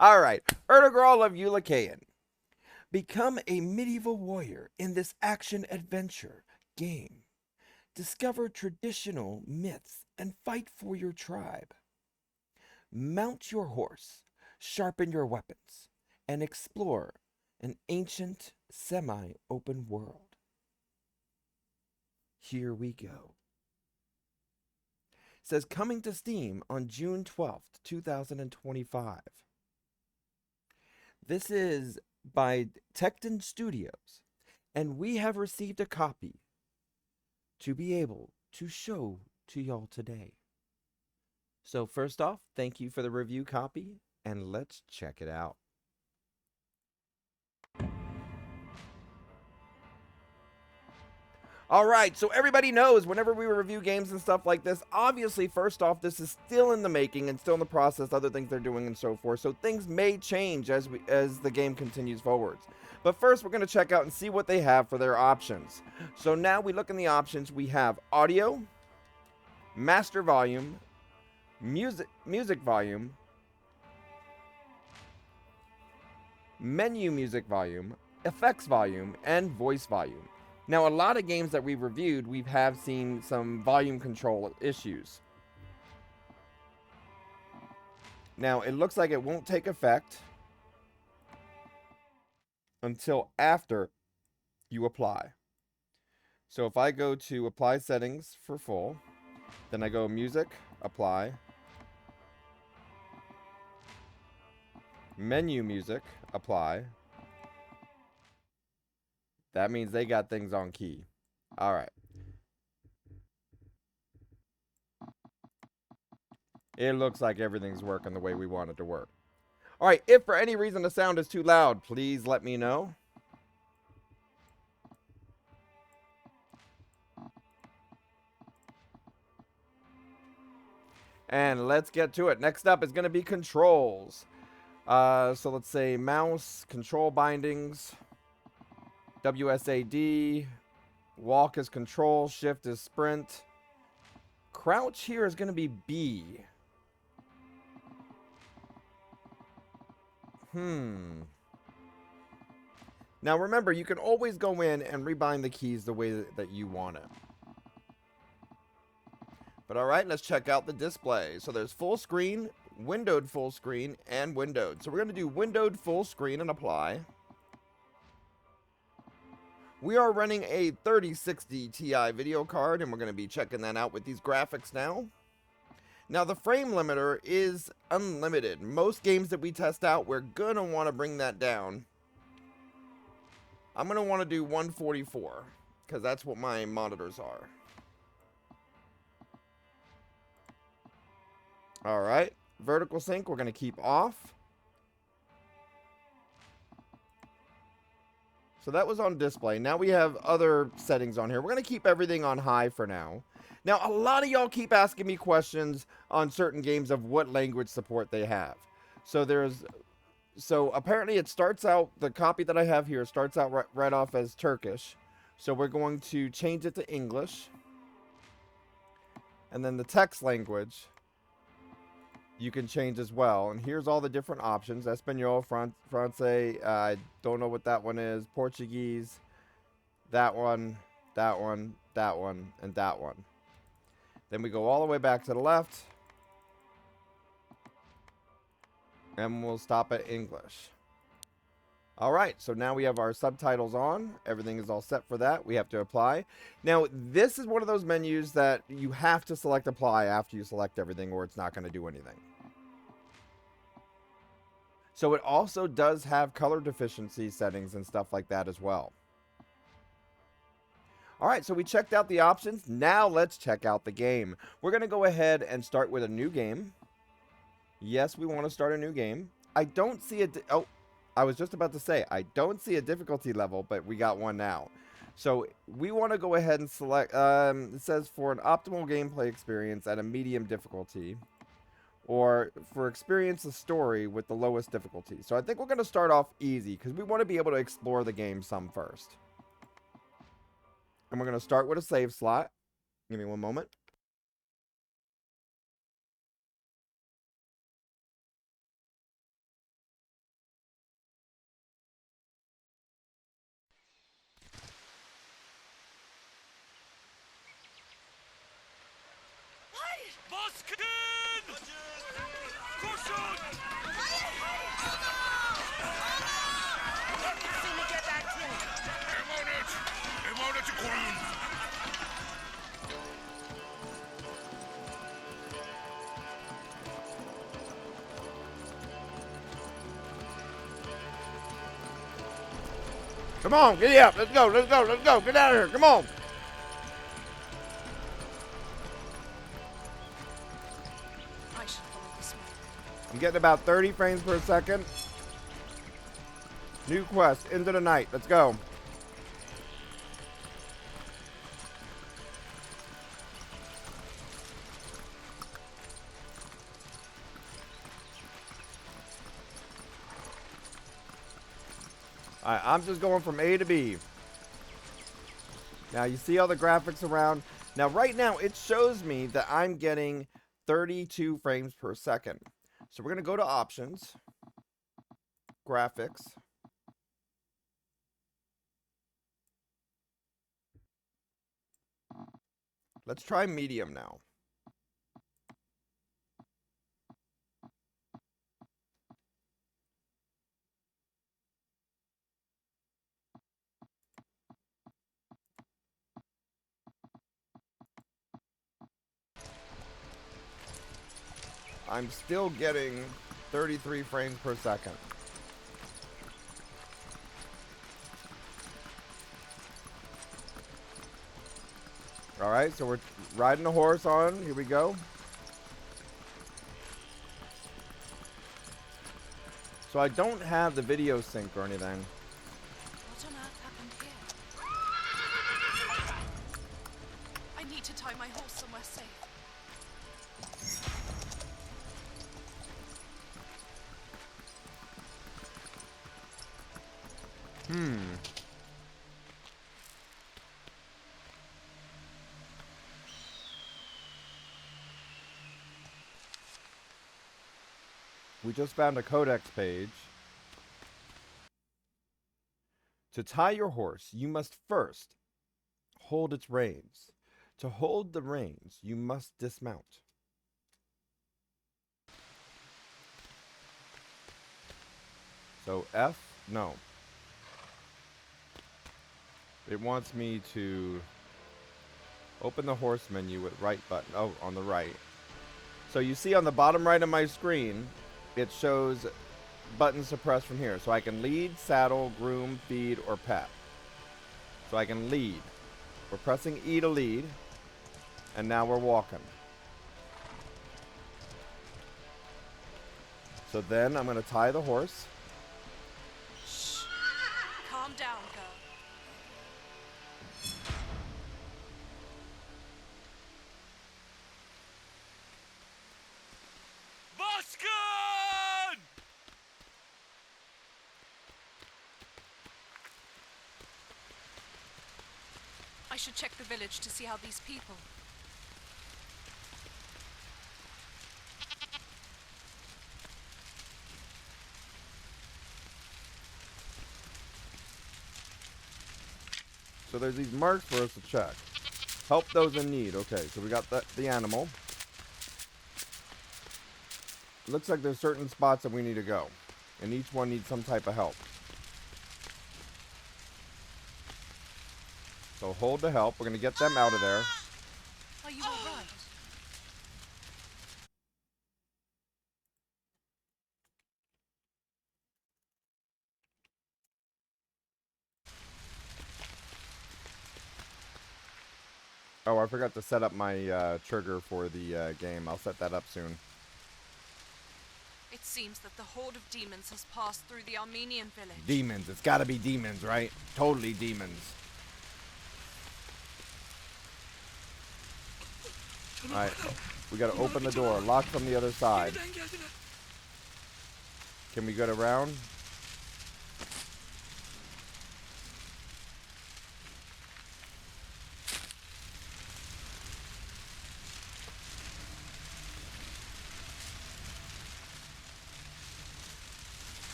All right. Ertugrul of Ulukayin. Become a medieval warrior in this action-adventure game. Discover traditional myths and fight for your tribe. Mount your horse, sharpen your weapons, and explore an ancient, semi-open world. Here we go. It says coming to Steam on June 12th, 2025. This is by Tekden Studios, and we have received a copy to be able to show to y'all today. So first off, thank you for the review copy, and let's check it out. All right, so everybody knows whenever we review games and stuff like this, obviously, first off, this is still in the making and still in the process, other things they're doing and so forth. So things may change as the game continues forwards. But first, we're going to check out and see what they have for their options. So now we look in the options. We have audio, master volume, music volume, menu music volume, effects volume, and voice volume. Now, a lot of games that we've reviewed, we have seen some volume control issues. Now, it looks like it won't take effect until after you apply. So if I go to apply settings for full, then I go music, apply, menu music, apply. That means they got things on key. All right. It looks like everything's working the way we want it to work. All right, if for any reason the sound is too loud, please let me know. And let's get to it. Next up is going to be controls. So let's say mouse, control bindings, WSAD, walk is control, shift is sprint. Crouch here is going to be B. Now remember, you can always go in and rebind the keys the way that you want it. But alright, let's check out the display. So there's full screen, windowed full screen, and windowed. So we're going to do windowed full screen and apply. We are running a 3060 Ti video card, and we're going to be checking that out with these graphics now. Now, the frame limiter is unlimited. Most games that we test out, we're going to want to bring that down. I'm going to want to do 144, because that's what my monitors are. Alright, vertical sync we're going to keep off. So that was on display. Now we have other settings on here. We're going to keep everything on high for now. Now, a lot of y'all keep asking me questions on certain games of what language support they have. So apparently it starts out, the copy that I have here starts out right off as Turkish. So we're going to change it to English. And then the text language you can change as well. And here's all the different options. Espanol, Francais, I don't know what that one is. Portuguese, that one, that one, that one, and that one. Then we go all the way back to the left. And we'll stop at English. Alright, so now we have our subtitles on. Everything is all set for that. We have to apply. Now, this is one of those menus that you have to select apply after you select everything, or it's not going to do anything. So it also does have color deficiency settings and stuff like that as well. Alright, so we checked out the options. Now let's check out the game. We're going to go ahead and start with a new game. Yes, we want to start a new game. I don't see a... Oh, I was just about to say, I don't see a difficulty level, but we got one now. So we want to go ahead and select... it says for an optimal gameplay experience at a medium difficulty. Or for experience the story with the lowest difficulty. So I think we're going to start off easy, because we want to be able to explore the game some first. And we're going to start with a save slot. Give me one moment. Come on, get up. Let's go, let's go, let's go. Get out of here. Come on. I should follow this way. I'm getting about 30 frames per second. New quest, into the night. Let's go. Alright, I'm just going from A to B. Now, you see all the graphics around. Now, right now, it shows me that I'm getting 32 frames per second. So we're going to go to options, graphics. Let's try medium now. I'm still getting 33 frames per second. All right, so we're riding a horse on. Here we go. So I don't have the video sync or anything. What on earth happened here? I need to tie my horse somewhere safe. We just found a codex page. To tie your horse, you must first hold its reins. To hold the reins, you must dismount. So F, no. It wants me to open the horse menu with right button. Oh, on the right. So you see on the bottom right of my screen, it shows buttons to press from here. So I can lead, saddle, groom, feed, or pet. So I can lead. We're pressing E to lead. And now we're walking. So then I'm going to tie the horse. Shh. Calm down, girl. I should check the village to see how these people... So there's these marks for us to check. Help those in need. Okay, so we got the animal. Looks like there's certain spots that we need to go. And each one needs some type of help. So hold the help. We're going to get them out of there. Are you alright? Oh, I forgot to set up my trigger for the game. I'll set that up soon. It seems that the horde of demons has passed through the Armenian village. Demons. It's got to be demons, right? Totally demons. Alright. We got to open the door. Lock from the other side. Can we get around?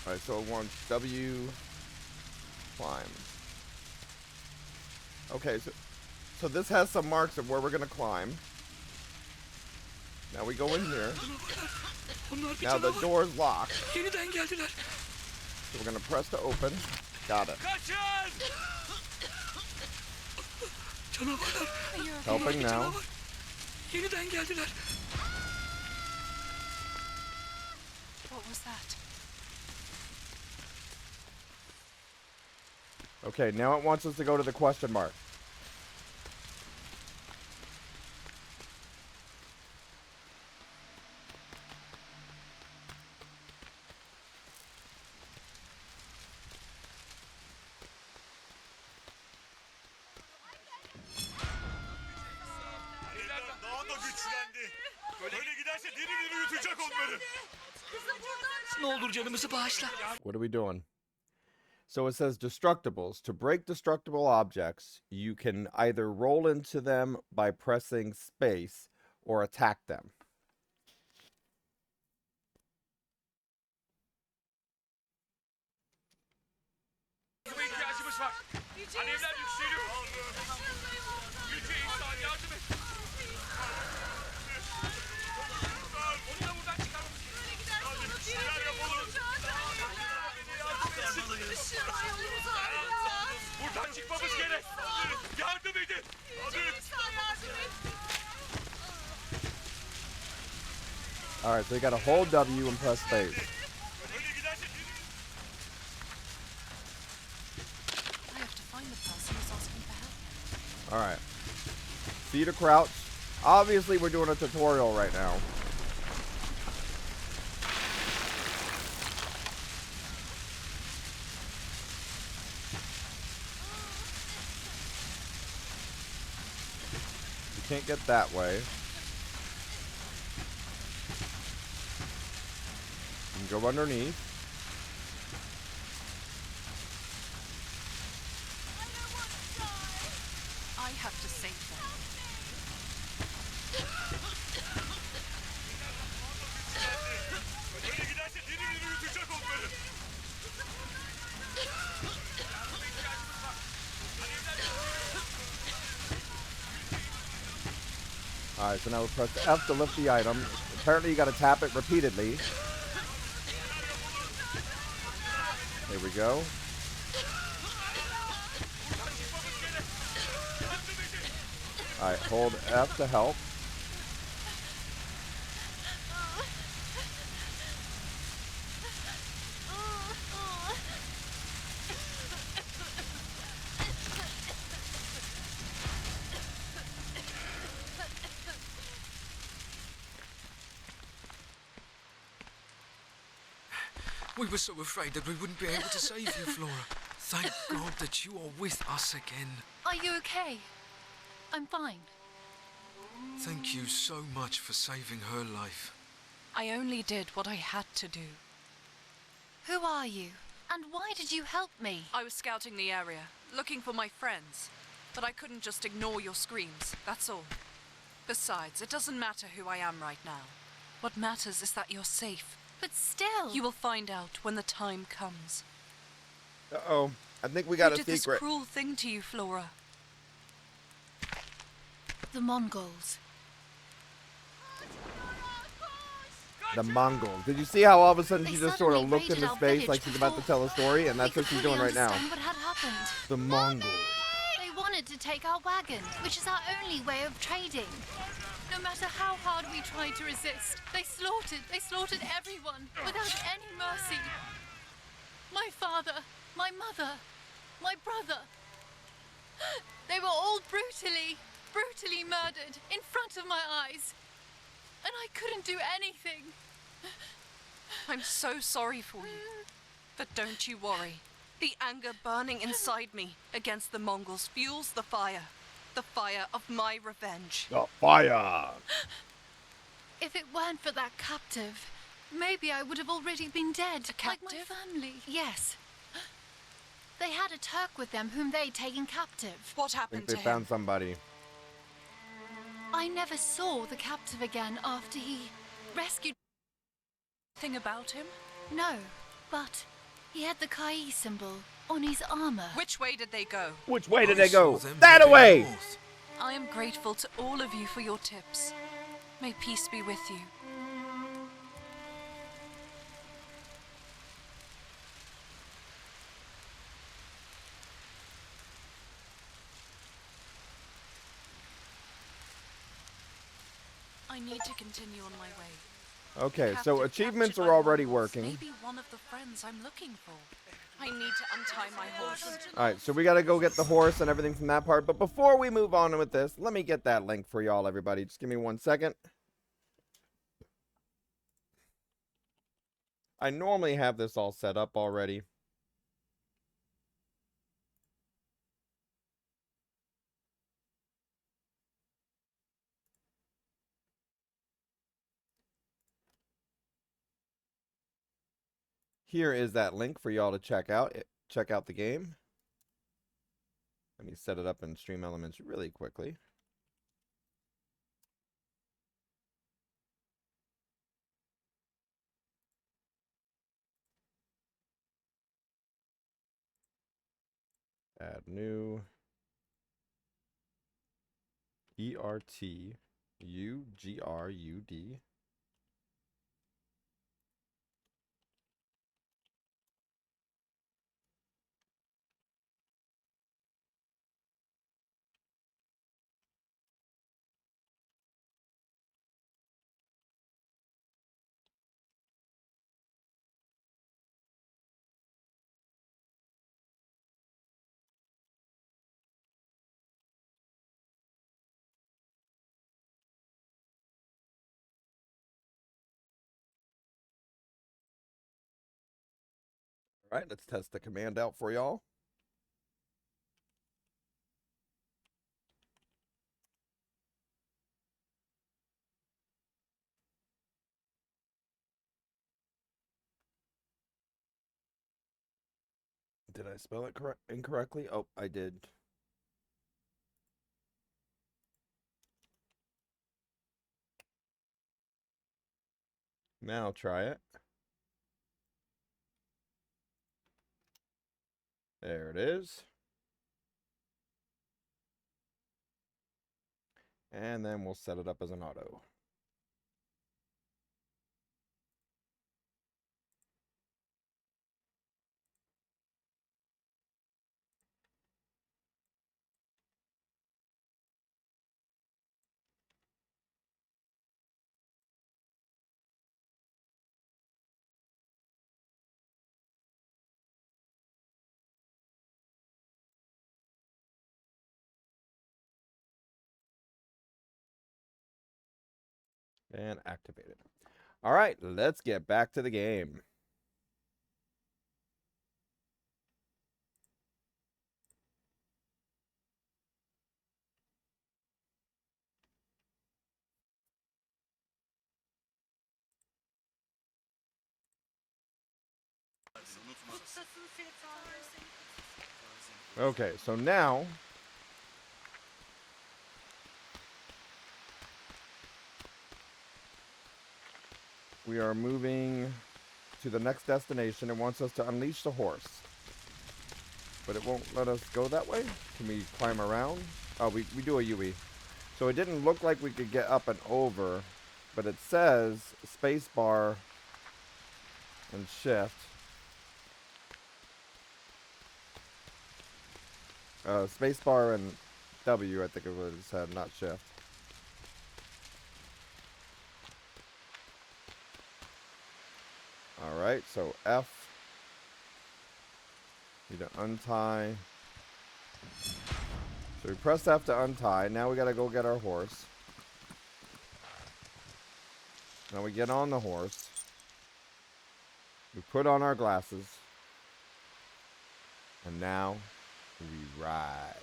Alright, so it wants W, climb. Okay, so this has some marks of where we're going to climb. Now we go in here. Onlar bir Now the canavar. door's locked. Yeniden geldiler. So we're gonna press to open. Got it. Kaçın! Canavarlar. Helping Bir now. canavar. Yeniden geldiler. What was that? Okay, now it wants us to go to the question mark. Daha da güçlendi. Böyle giderse diri diri yutacak onları. Ne olur canımızı bağışla. What are we doing? So it says destructibles. To break destructible objects, you can either roll into them by pressing space or attack them. Yardıma ihtiyacımız var. Alevler yükseliyor. Yüce insan yardım et. Onu da buradan çıkarmamız gerekiyor. Bir şeyler yapalım. Buradan çıkmamız gerek. Yardım edin. Alright, so you gotta hold W and press space. Böyle giderse diri I have to find the person who's asking for help. Alright. C to crouch. Obviously, we're doing a tutorial right now. You can't get that way. You can go underneath. I have to save them. Böyle giderse diri diri yutacak onları. Alright, so now we press F to lift the item. Apparently you gotta tap it repeatedly. There we go. Alright, hold F to help. We were so afraid that we wouldn't be able to save you, Flora. Thank God that you are with us again. Are you okay? I'm fine. Thank you so much for saving her life. I only did what I had to do. Who are you? And why did you help me? I was scouting the area, looking for my friends. But I couldn't just ignore your screams, that's all. Besides, it doesn't matter who I am right now. What matters is that you're safe. But still... You will find out when the time comes. Uh-oh. I think we got Who a did this secret. cruel thing to you, Flora? The Mongols. The Mongols. Did you see how all of a sudden They she just sort of suddenly looked into raided our space village like she's about to before. tell a story, and that's We what she's could doing right fully now? understand what had happened. The Mongols. They wanted to take our wagon, which is our only way of trading. No matter how hard we tried to resist, they slaughtered everyone without any mercy. My father, my mother, my brother. They were all brutally murdered in front of my eyes. And I couldn't do anything. I'm so sorry for you. But don't you worry. The anger burning inside me against the Mongols fuels the fire. The fire of my revenge. The fire. If it weren't for that captive, maybe I would have already been dead. A Like my captive? family. Yes. They had a Turk with them whom they'd taken captive. What I happened think they to found him? somebody. I never saw the captive again after he rescued... Thing about him? No, but he had the Kai symbol on his armor. Which way did they go? Which way did I they go? saw them That heading away! north. I am grateful to all of you for your tips. May peace be with you. I need to continue on my way. Okay, The so captive achievements captured are by already Mongols working. may be one of the friends I'm looking for. I need to untie my horse. Alright, so we gotta go get the horse and everything from that part. But before we move on with this, let me get that link for y'all, everybody. Just give me 1 second. I normally have this all set up already. Here is that link for y'all to check out. Check out the game. Let me set it up in Stream Elements really quickly. Add new. Ertugrud. All right, let's test the command out for y'all. Did I spell it incorrectly? Oh, I did. Now try it. There it is. And then we'll set it up as an auto. And activate it. All right, let's get back to the game. Okay, so now we are moving to the next destination. It wants us to unleash the horse. But it won't let us go that way. Can we climb around? Oh, we do a UE. So it didn't look like we could get up and over, but it says spacebar and shift. Spacebar and W, I think it was said, not shift. Alright, so F. Need to untie. So we press F to untie. Now we gotta go get our horse. Now we get on the horse. We put on our glasses. And now we ride.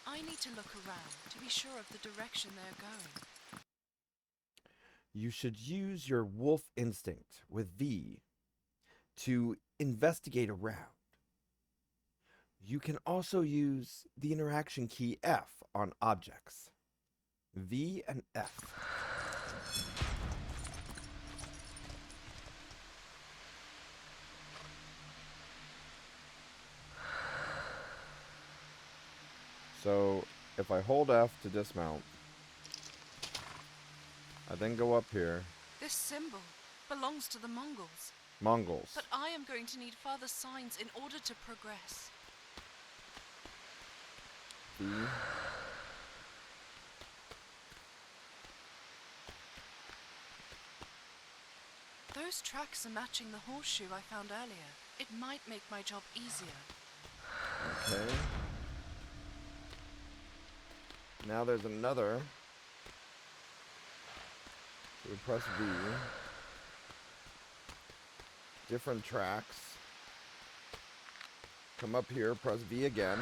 I need to look around to be sure of the direction they're going. You should use your wolf instinct with V to investigate around. You can also use the interaction key F on objects. V and F. So, if I hold F to dismount, I then go up here. This symbol belongs to the Mongols. Mongols. But I am going to need further signs in order to progress. B. Those tracks are matching the horseshoe I found earlier. It might make my job easier. Okay. Now there's another. So we press V. Different tracks. Come up here, press V again.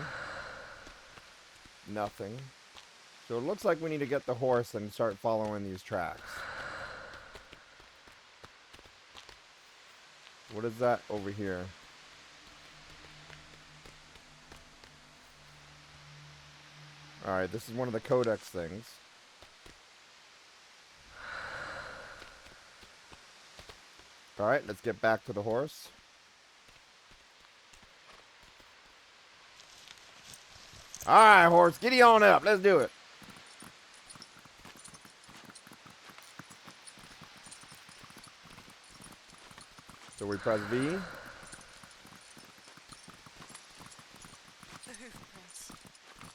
Nothing. So it looks like we need to get the horse and start following these tracks. What is that over here? Alright, this is one of the codex things. Alright, let's get back to the horse. Alright, horse, giddy on up. Let's do it. So we press V. The hoof prints.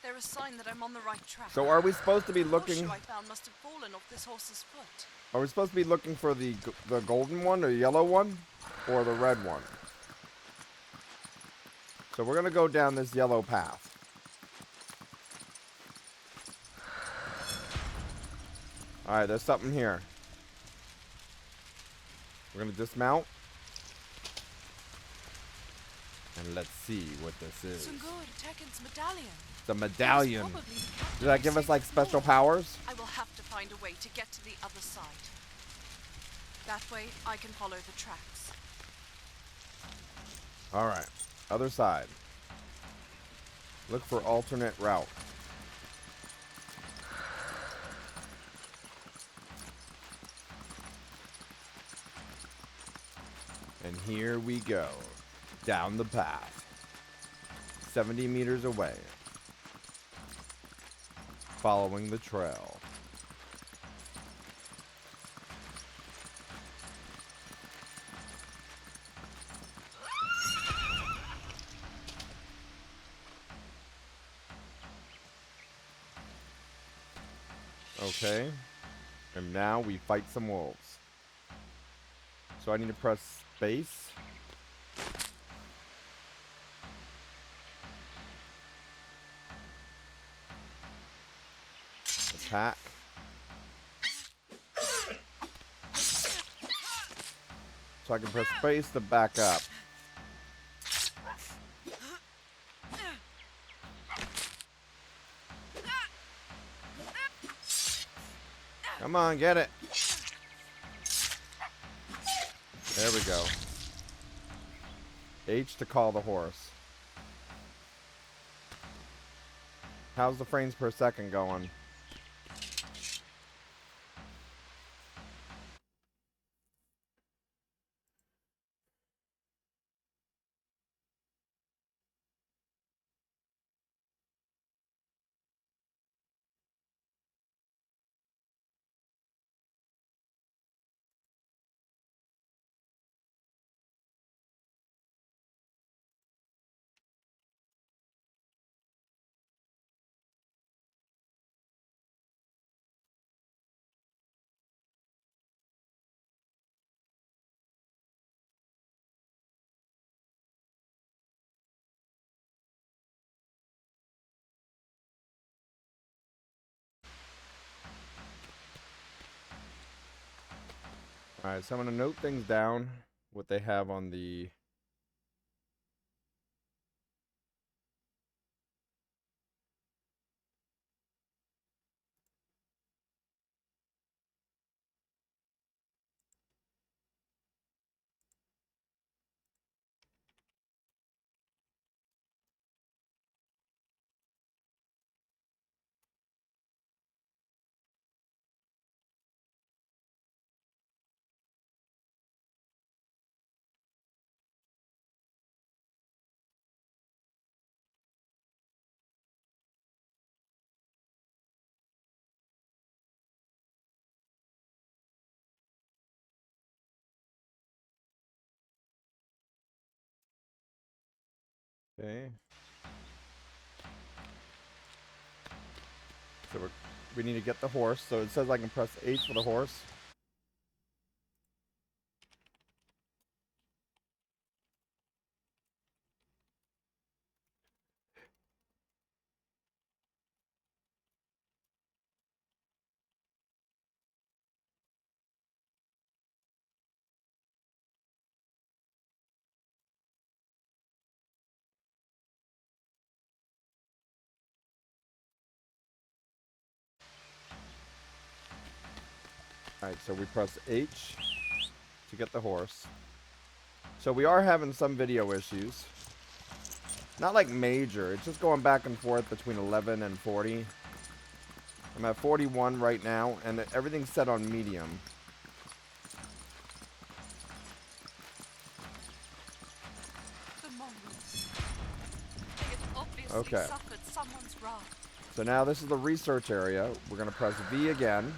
They're a sign that I'm on the right track. So are we supposed to be The looking... horseshoe I found must have fallen off this horse's foot. Are we supposed to be looking for the golden one, or yellow one, or the red one? So we're going to go down this yellow path. Alright, there's something here. We're going to dismount. And let's see what this is. Sungur, Tekden's medallion. The medallion. It was probably the captain Does that who give us saved like Flora. special powers? I will have to find a way to get to the other side. That way, I can follow the tracks. Alright, other side. Look for alternate route. And here we go. Down the path. 70 meters away. Following the trail. Okay. And now we fight some wolves. So I need to press space. Attack. So I can press space to back up. Come on, get it. There we go. H to call the horse. How's the frames per second going? Alright, so I'm going to note things down, what they have on the Okay. So we need to get the horse. So it says I can press H for the horse. Alright, so we press H to get the horse. So we are having some video issues. Not like major, it's just going back and forth between 11 and 40. I'm at 41 right now, and everything's set on medium. The Mongols. They have obviously Okay. suffered someone's wrath. So now this is the research area. We're going to press V again.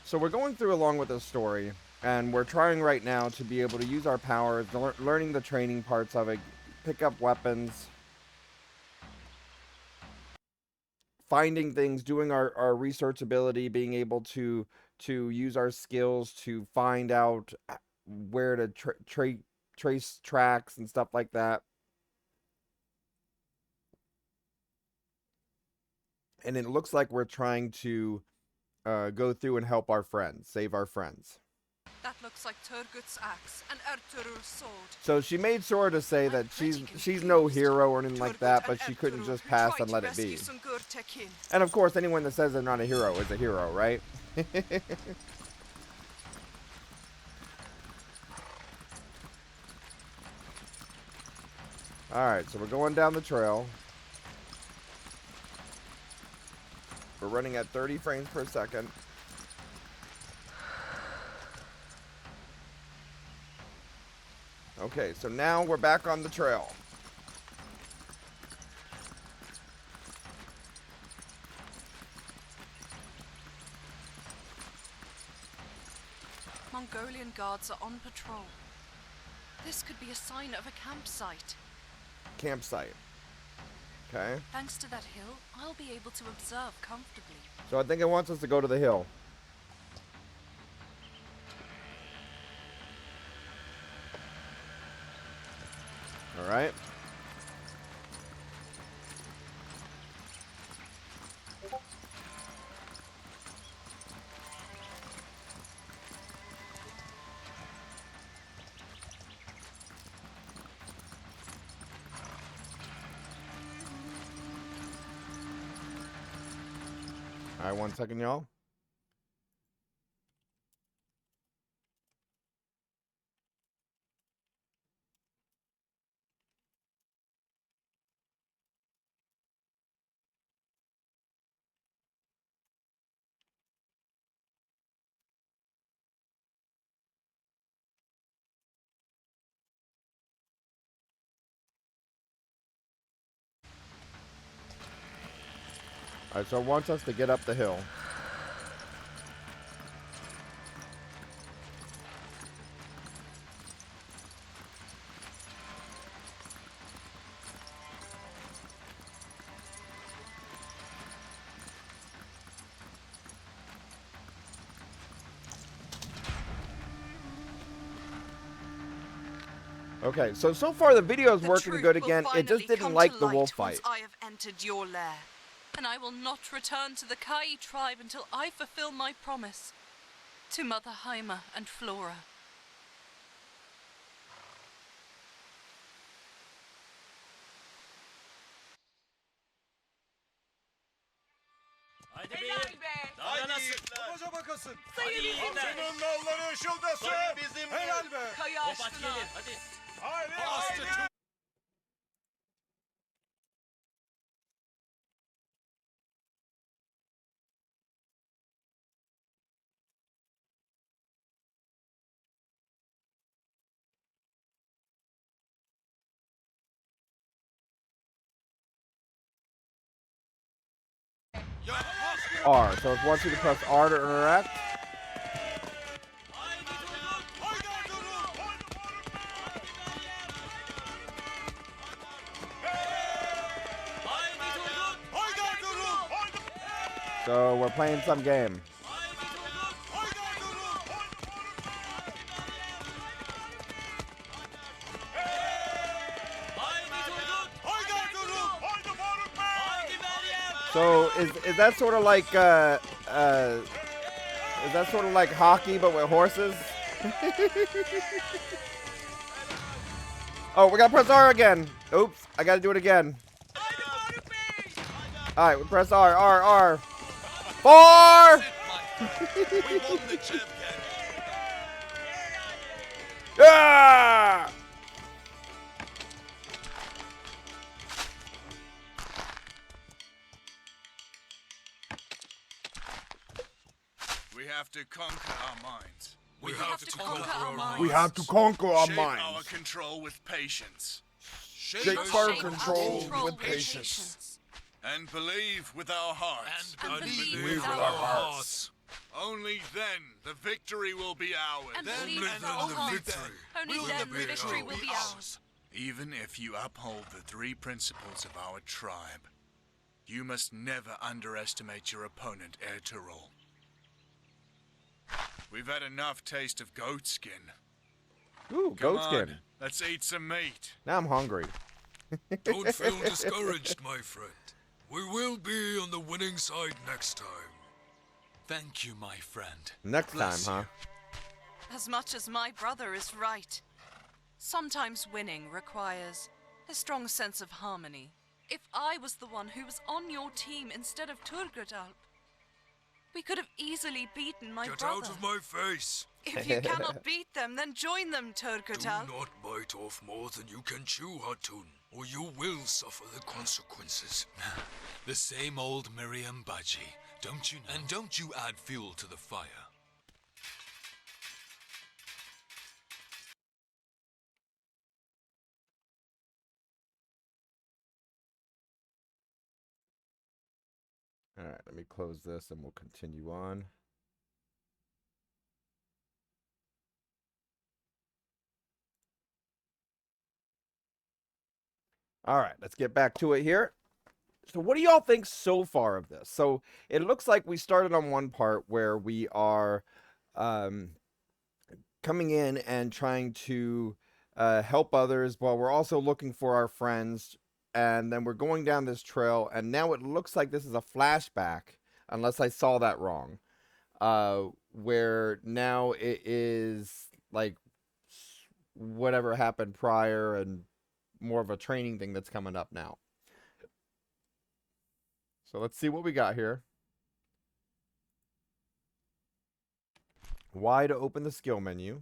So we're going through along with this story, and we're trying right now to be able to use our powers, learning the training parts of it, pick up weapons, finding things, doing our research ability, being able to use our skills to find out where to trace tracks and stuff like that. And it looks like we're trying to go through and help our friends, save our friends. That looks like Turgut's axe and Ertugrul's sword. So she made sure to say that she's no hero or anything like that, but she couldn't just pass and let it be. And of course, anyone that says they're not a hero is a hero, right? Alright, so we're going down the trail. We're running at 30 frames per second. Okay, so now we're back on the trail. Mongolian guards are on patrol. This could be a sign of a campsite. Campsite. Okay. Thanks to that hill, I'll be able to observe comfortably. So I think it wants us to go to the hill. All right. All right, 1 second, y'all. All right, so it wants us to get up the hill. Okay, so far the video is working good again. It just didn't like the wolf fight. I have entered your lair, and I will not return to the Kai tribe until I fulfill my promise to Mother Haima and Flora. Haydi be. Daha nasıl? Babaca bakasın. Hadi yiğitler. Şunun nalları ışıldasın. Soy bizim. Helal be. Kapat gelin hadi. Haydi Bastı haydi. R. So it wants you to press R to interact. So we're playing some game. So is that sort of like is that sort of like hockey but with horses? Oh, we gotta press R again. Oops, I gotta do it again. All right, we press R, R. 4! We won the champion. Yeah! We have to conquer our minds. We have to conquer our minds. We have to conquer our Shape our minds. control with patience. Shape our control with patience. And believe with our hearts. And believe with with our our hearts. Only then the victory will be ours. And Then believe with the our hearts. victory Only will then be the victory ours. will be ours. Even if you uphold the 3 principles of our tribe, you must never underestimate your opponent, Ertugrul. We've had enough taste of goat skin. Ooh, Come goat skin. on, let's eat some meat. Now I'm hungry. Don't feel discouraged, my friend. We will be on the winning side next time. Thank you, my friend. Next time, Bless huh? As much as my brother is right, sometimes winning requires a strong sense of harmony. If I was the one who was on your team instead of Turgudalp, we could have easily beaten my Get brother. out of my face. If you cannot beat them, then join them, Do Turgudalp. not bite off more than you can chew, Hatun, or you will suffer the consequences. The same old Miriam Baji, don't you know? And don't you add fuel to the fire. All right, let me close this and we'll continue on. All right, let's get back to it here. So what do y'all think so far of this? So it looks like we started on one part where we are coming in and trying to help others while we're also looking for our friends. And then we're going down this trail. And now it looks like this is a flashback, unless I saw that wrong. Where now it is like whatever happened prior and more of a training thing that's coming up now. So let's see what we got here. Y to open the skill menu.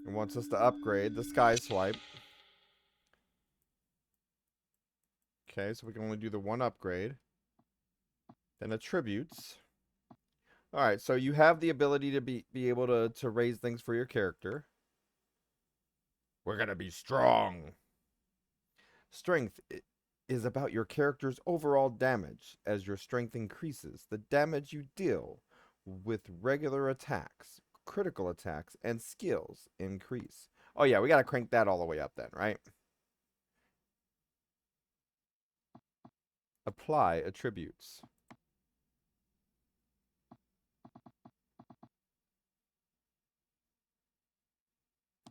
It wants us to upgrade the sky swipe. Okay, so we can only do the one upgrade. Then attributes. Alright, so you have the ability to be able to raise things for your character. We're gonna be strong. Strength is about your character's overall damage. As your strength increases, the damage you deal with regular attacks, critical attacks, and skills increase. Oh yeah, we gotta crank that all the way up then, right? Apply attributes.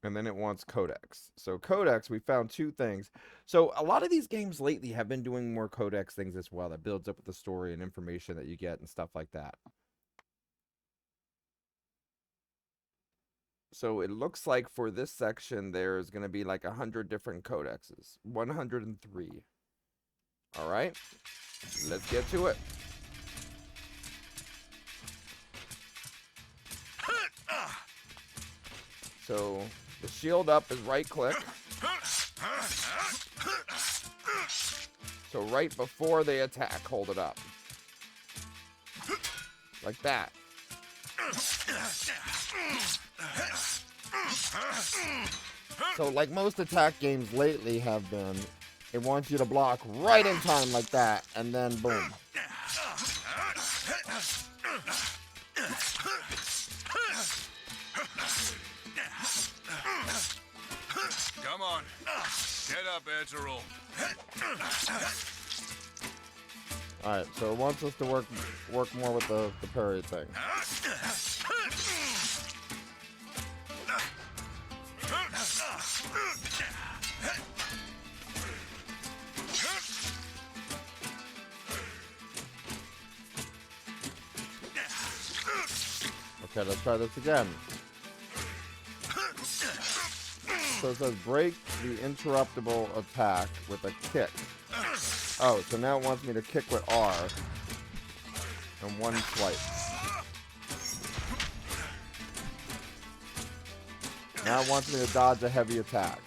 And then it wants codex. So codex, we found 2 things. So a lot of these games lately have been doing more codex things as well. That builds up with the story and information that you get and stuff like that. So it looks like for this section, there's going to be like 100 different codexes. 103. All right. Let's get to it. So the shield up is right click. So right before they attack, hold it up. Like that. So like most attack games lately have been, it wants you to block right in time like that, and then boom. Come on. Get up, Ertugrul. Alright, so it wants us to work more with the parry thing. Okay, let's try this again. So it says break the interruptible attack with a kick. Oh, so now it wants me to kick with R and one swipe. Now it wants me to dodge a heavy attack.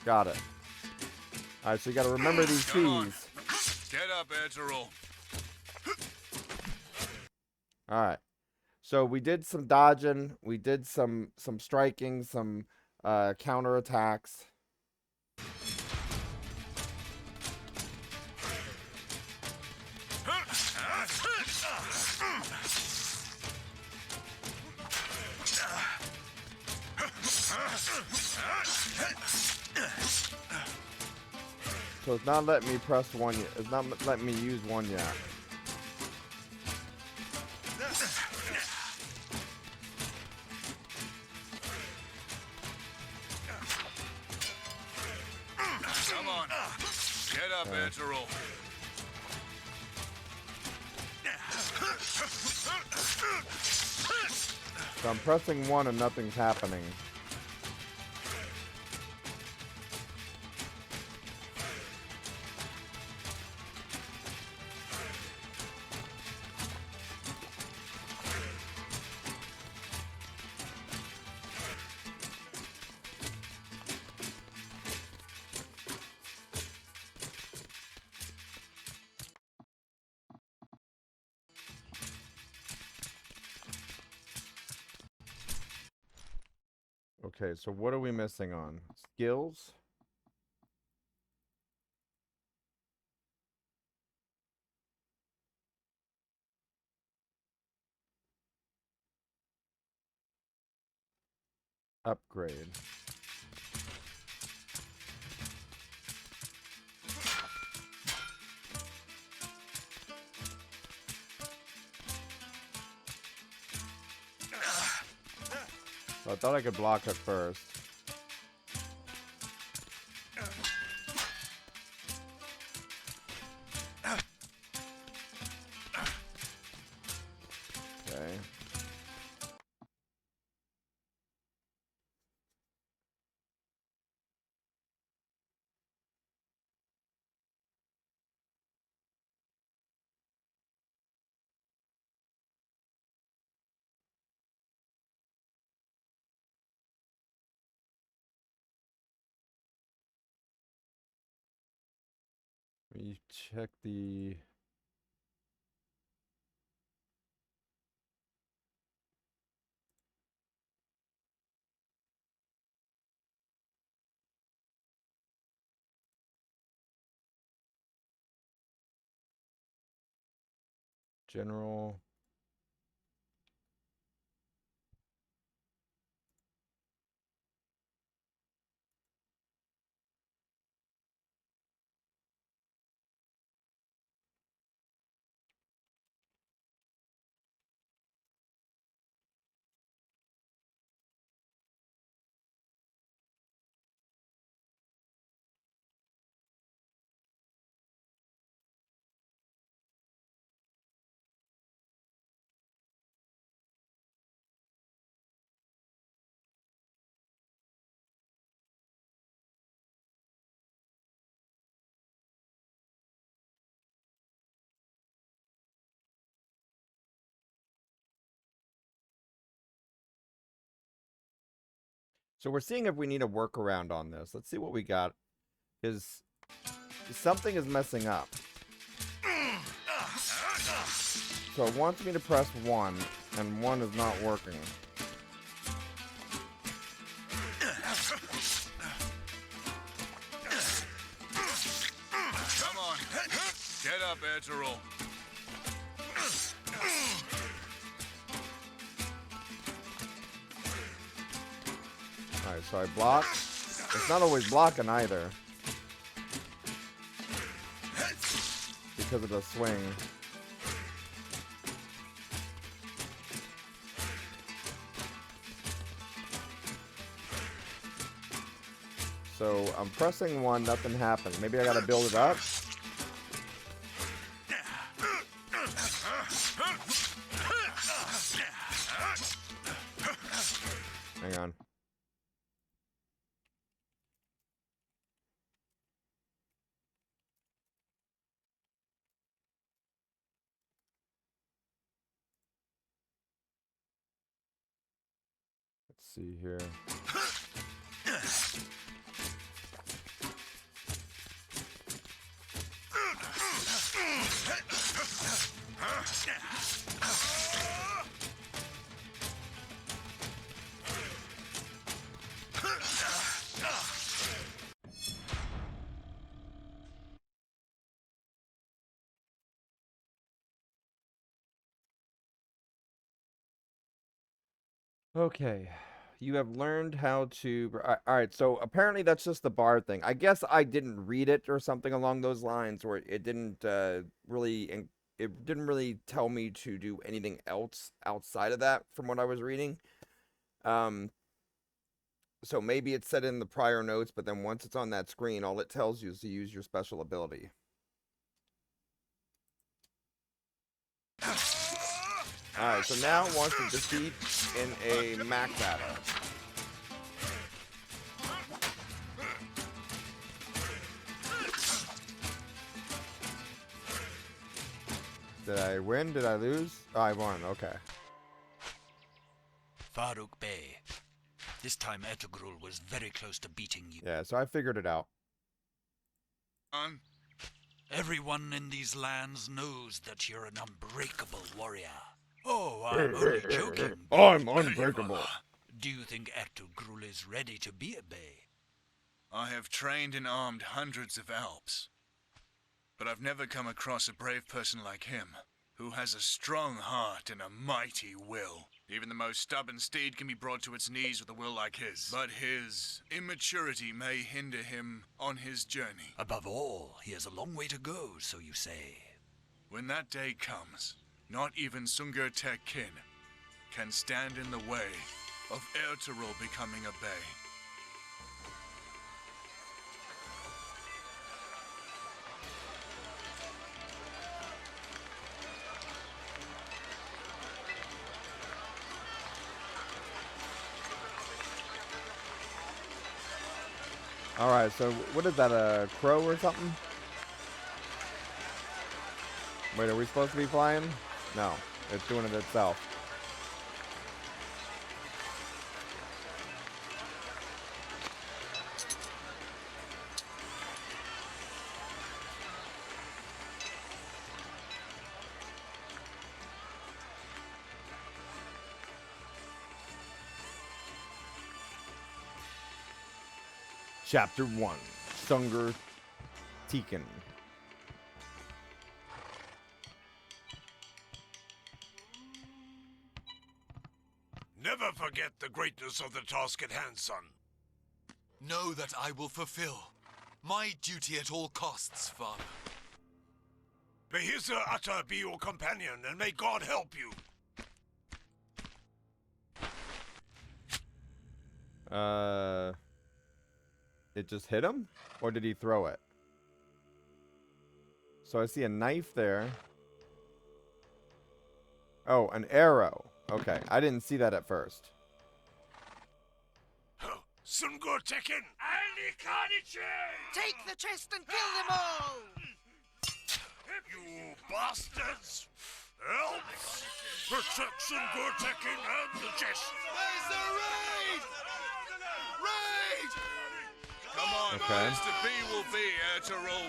Got it. Alright, so you gotta remember these keys. Get up, Ertugrul. Alright. So we did some dodging, we did some striking, some counter attacks. So it's not letting me press one yet. It's not letting me use one yet. Come on. Get up, Ertugrul. So I'm pressing one and nothing's happening. Okay, so what are we missing on? Skills? Upgrade. I thought I could block it first. Okay. We check the... General... So we're seeing if we need a workaround on this. Let's see what we got. Is something is messing up. So it wants me to press 1, and 1 is not working. Come on. Get up, Ertugrul. Alright, so I block. It's not always blocking either. because of the swing. So I'm pressing 1, nothing happens. Maybe I gotta build it up. Hang on. Let's see here. Okay. You have learned how to... Alright, so apparently that's just the bar thing. I guess I didn't read it or something along those lines, or it didn't really... It didn't really tell me to do anything else outside of that from what I was reading. So maybe it's said in the prior notes, but then once it's on that screen, all it tells you is to use your special ability. Alright, so now it wants to defeat in a Mac battle. Did I win? Did I lose? Oh, I won. Okay. Faruk Bey. This time Ertugrul was very close to beating you. Yeah, so I figured it out. Everyone in these lands knows that you're an unbreakable warrior. Oh, I'm only joking. I'm unbreakable. Do you think Ertugrul is ready to be a Bey? I have trained and armed hundreds of Alps, but I've never come across a brave person like him, who has a strong heart and a mighty will. Even the most stubborn steed can be brought to its knees with a will like his. But his immaturity may hinder him on his journey. Above all, he has a long way to go, so you say. When that day comes, not even Sungur Tekden can stand in the way of Ertugrul becoming a Bey. Alright, so what is that, a crow or something? Wait, are we supposed to be flying? No, it's doing it itself. Chapter 1, Sungur Tekden. Never forget the greatness of the task at hand, son. Know that I will fulfill my duty at all costs, Father. May his Atta be your companion, and may God help you. It just hit him? Or did he throw it? So I see a knife there. Oh, an arrow. Okay, I didn't see that at first. Sungur Tekden! Take the chest and kill them all! You bastards! Elves! Protect Sungur Tekden and the chest! Where's the raid? Raid! Come on, Okay. boys, the bee will be Ertugrul.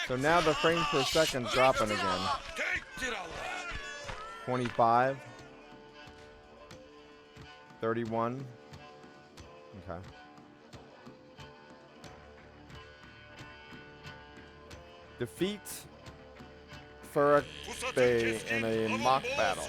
So now the frames per second dropping again. Take it all! 25. 31. Okay. Defeat Faruk Bey in a mock battle.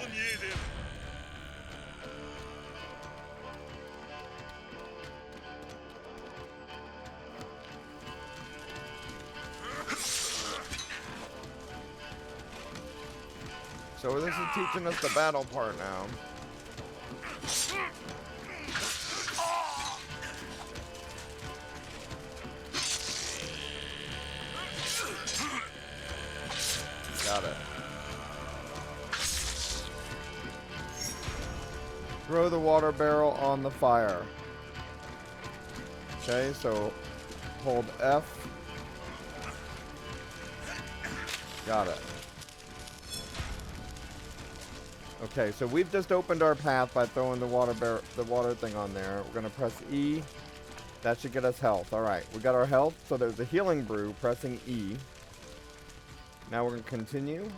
So this is teaching us the battle part now. Got it. Throw the water barrel on the fire. Okay, so hold F. Got it. Okay, so we've just opened our path by throwing the water thing on there. We're gonna press E. That should get us health. All right, we got our health. So there's a healing brew. Pressing E. Now we're gonna continue.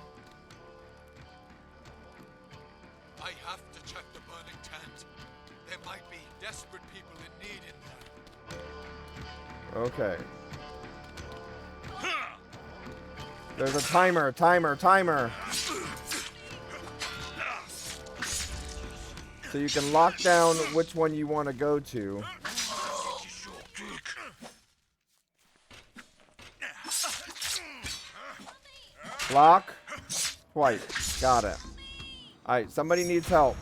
I have to check the burning tent. There might be desperate people in need in there. Okay. There's a timer. So you can lock down which one you want to go to. Block. Twice. Got it. Alright, somebody needs help.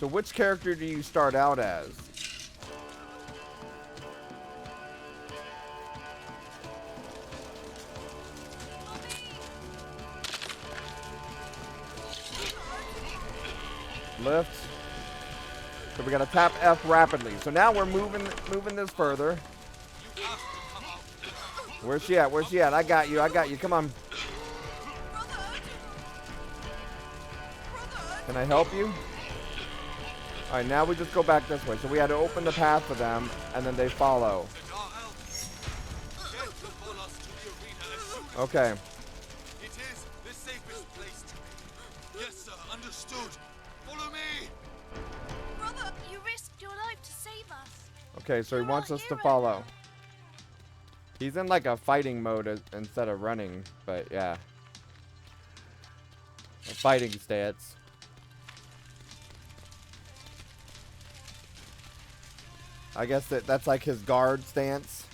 So which character do you start out as? Lift. So we gotta tap F rapidly. So now we're moving this further. Where's she at? Where's she at? I got you. Come on. Can I help you? Alright, now we just go back this way. So we had to open the path for them, and then they follow. Okay. It is the safest place to be. Yes, sir. Understood. Follow me. Brother, you risked your life to save us. Okay, so he wants us to follow. He's in like a fighting mode instead of running, but yeah. A fighting stance. I guess that's like his guard stance.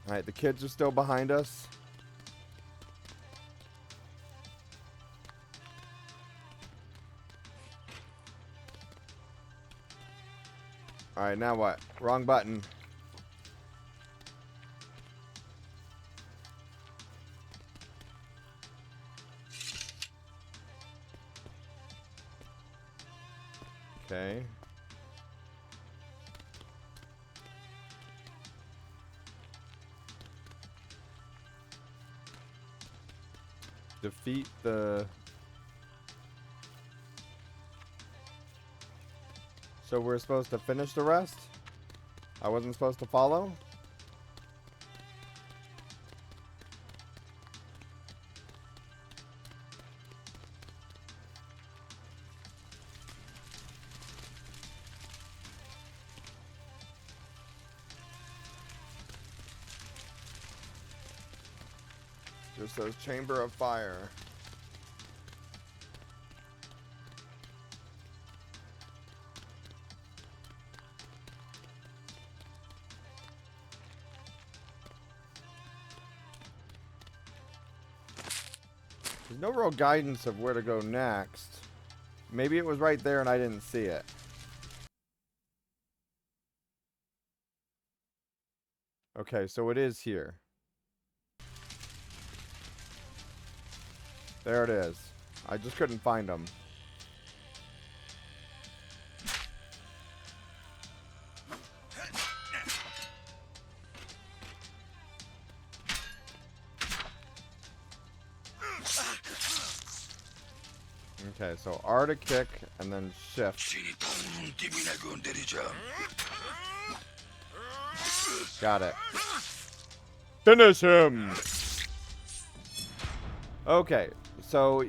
Alright, the kids are still behind us. Alright, now what? Wrong button. Okay. Defeat the... So we're supposed to finish the rest? I wasn't supposed to follow? Just says Chamber of Fire. There's no real guidance of where to go next. Maybe it was right there and I didn't see it. Okay, so it is here. There it is. I just couldn't find them. Okay, so R to kick and then shift. Got it. Finish him! Okay, so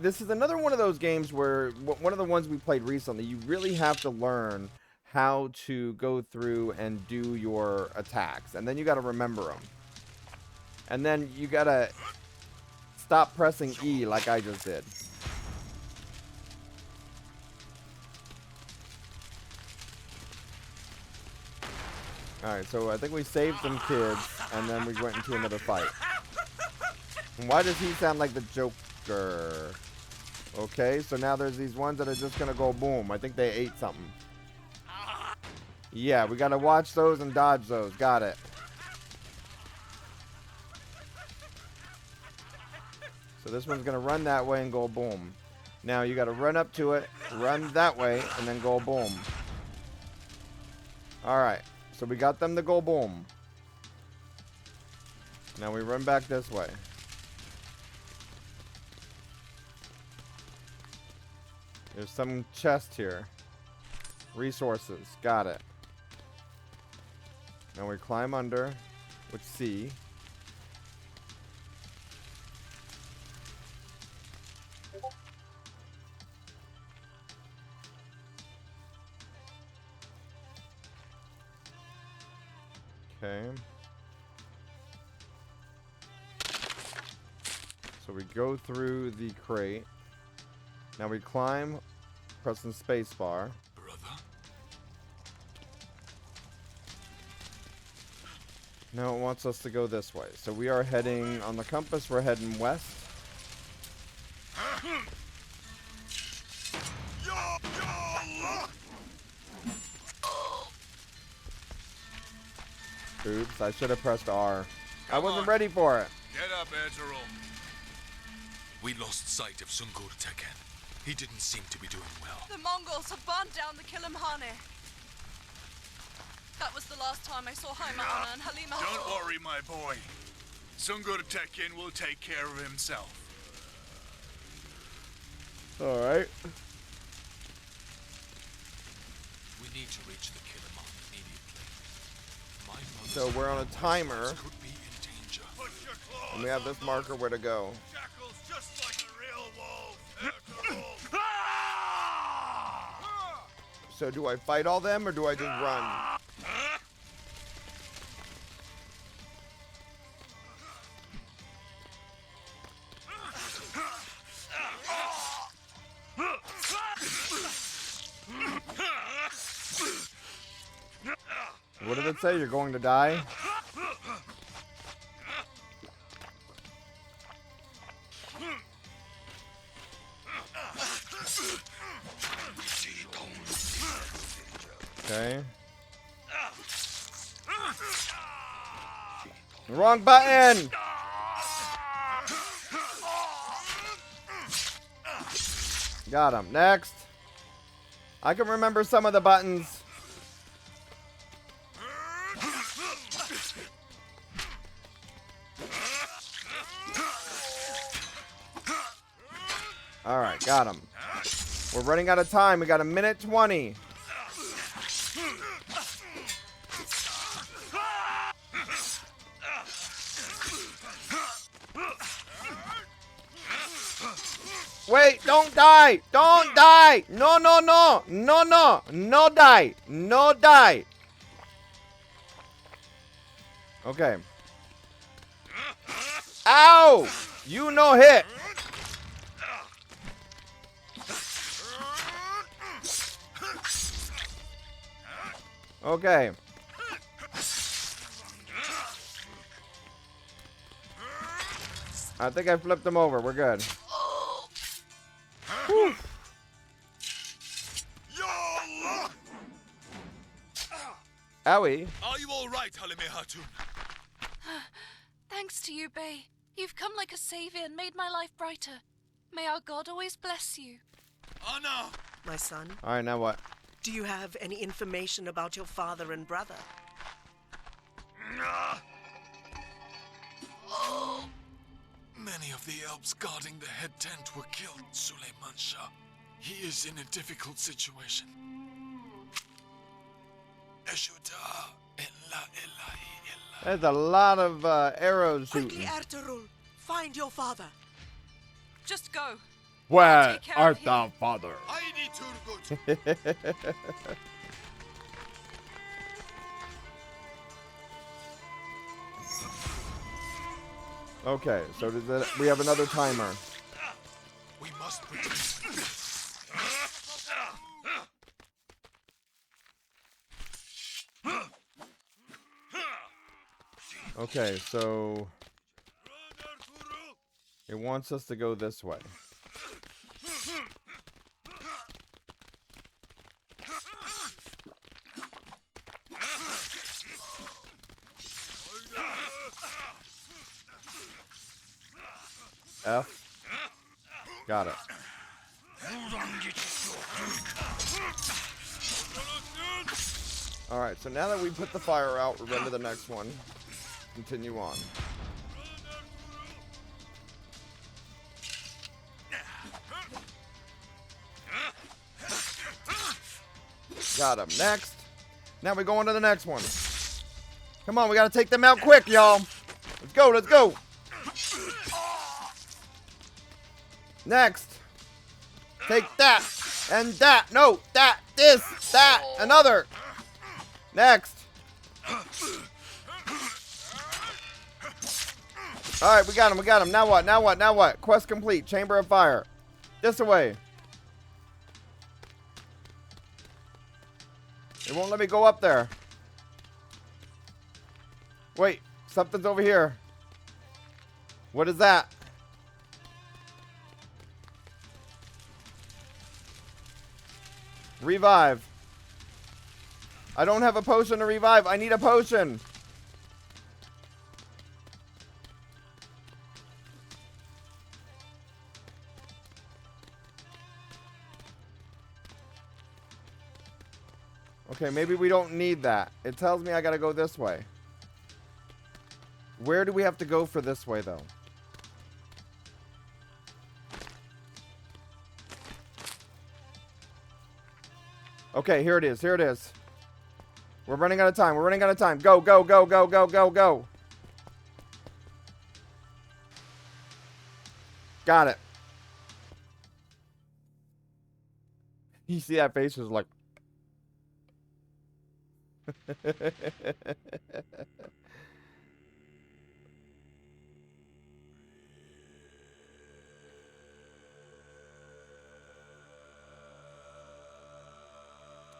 this is another one of those games where, one of the ones we played recently, you really have to learn how to go through and do your attacks. And then you got to remember them. And then you got to stop pressing E like I just did. Alright, so I think we saved some kids, and then we went into another fight. And why does he sound like the Joker? Okay, so now there's these ones that are just gonna go boom. I think they ate something. Yeah, we gotta watch those and dodge those. Got it. So this one's gonna run that way and go boom. Now you gotta run up to it, run that way, and then go boom. Alright, so we got them to go boom. Now we run back this way. There's some chest here. Resources, got it. Now we climb under with C. Okay. So we go through the crate. Now we climb, pressing spacebar. Brother? Now it wants us to go this way. So we are heading, on the compass, we're heading west. Oops, I should have pressed R. I wasn't ready for it. Get up, Ertugrul. We lost sight of Sungur Tekden. He didn't seem to be doing well. The Mongols have burned down the Kilimhane. That was the last time I saw Haimana and Halima. Don't worry, my boy. Sungur Tekden will take care of himself. Alright. We need to reach the Kilimhane immediately. My mother's So we're on a timer. could be in danger. Put your claws And we have this marker where to go. Jackals just like a real wolf. Ertugrul. So do I fight all them or do I just run? What did it say? You're going to die? Okay. Wrong button! Got him. Next. I can remember some of the buttons. Alright, got him. We're running out of time. We got 1:20. Wait, don't die! Don't die! No, no, no! No, no! No die! No die! Okay. Ow! You no hit! Okay. I think I flipped them over. We're good. Whew. Owie. Are you all right, Halime Hatun? Thanks to you, Bay. You've come like a savior and made my life brighter. May our God always bless you. Anna! My son, All right, now what? do you have any information about your father and brother? Many of the elves guarding the head tent were killed, Suleiman Shah. He is in a difficult situation. Eshuda illa ilahi illa. There's a lot of arrows Quickly, shooting. Ertugrul, find your father. Just go. Where take care art of him. thou, father? Haydi Turgut! Okay, so we have another timer. We must protect. Okay, so it wants us to go this way. F. Got it. Alright, so now that we put the fire out, we're ready to the next one. Continue on. Got him. Next. Now we go on to the next one. Come on, we gotta take them out quick, y'all. Let's go, let's go. Next. Take that. And that. No, that. This. That. Another. Next. Alright, we got him, we got him. Now what? Now what? Now what? Quest complete. Chamber of Fire. This away. It won't let me go up there. Wait, something's over here. What is that? Revive. I don't have a potion to revive. I need a potion. Okay, maybe we don't need that. It tells me I gotta go this way. Where do we have to go for this way, though? Okay, here it is. Here it is. We're running out of time. We're running out of time. Go, go, go, go, go, go, go. Got it. You see that face? Was like...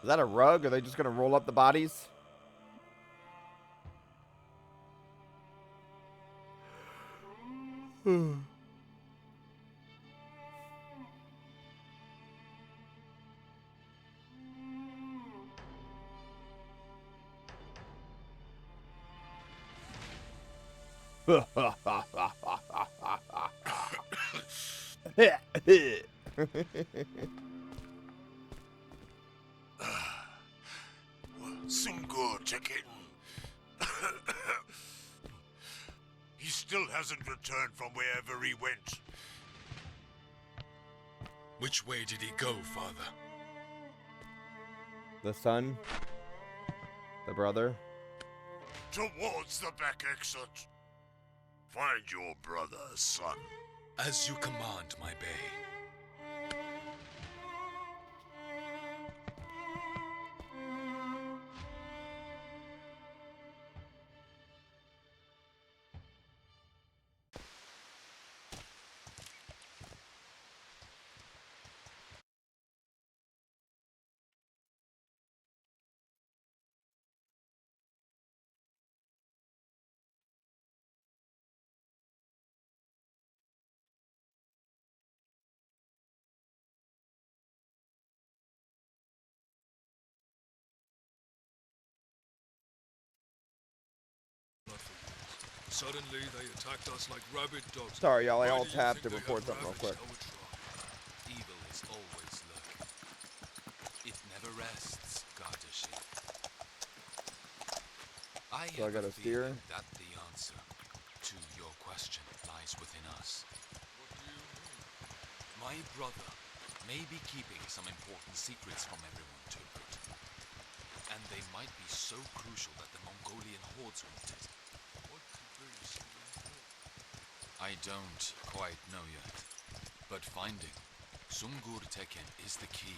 Is that a rug? Are they just gonna roll up the bodies? Sungur Tekden. He still hasn't returned from wherever he went. Which way did he go, Father? The son? The brother? Towards the back exit. Find your brother, son. As you command, my bay. Suddenly they attacked us like rabid dogs. Sorry, y'all. I Why all do you tapped think to they report have something real quick. ravaged our tribe? Evil is always lurking. It never rests, Gardashi. I So I have gotta a steer? feeling that the answer to your question lies within us. What do you mean? My brother may be keeping some important secrets from everyone, Ertugrul. And they might be so crucial that the Mongolian hordes want it. What could be so important? I don't quite know yet, but finding Sungur Tekden is the key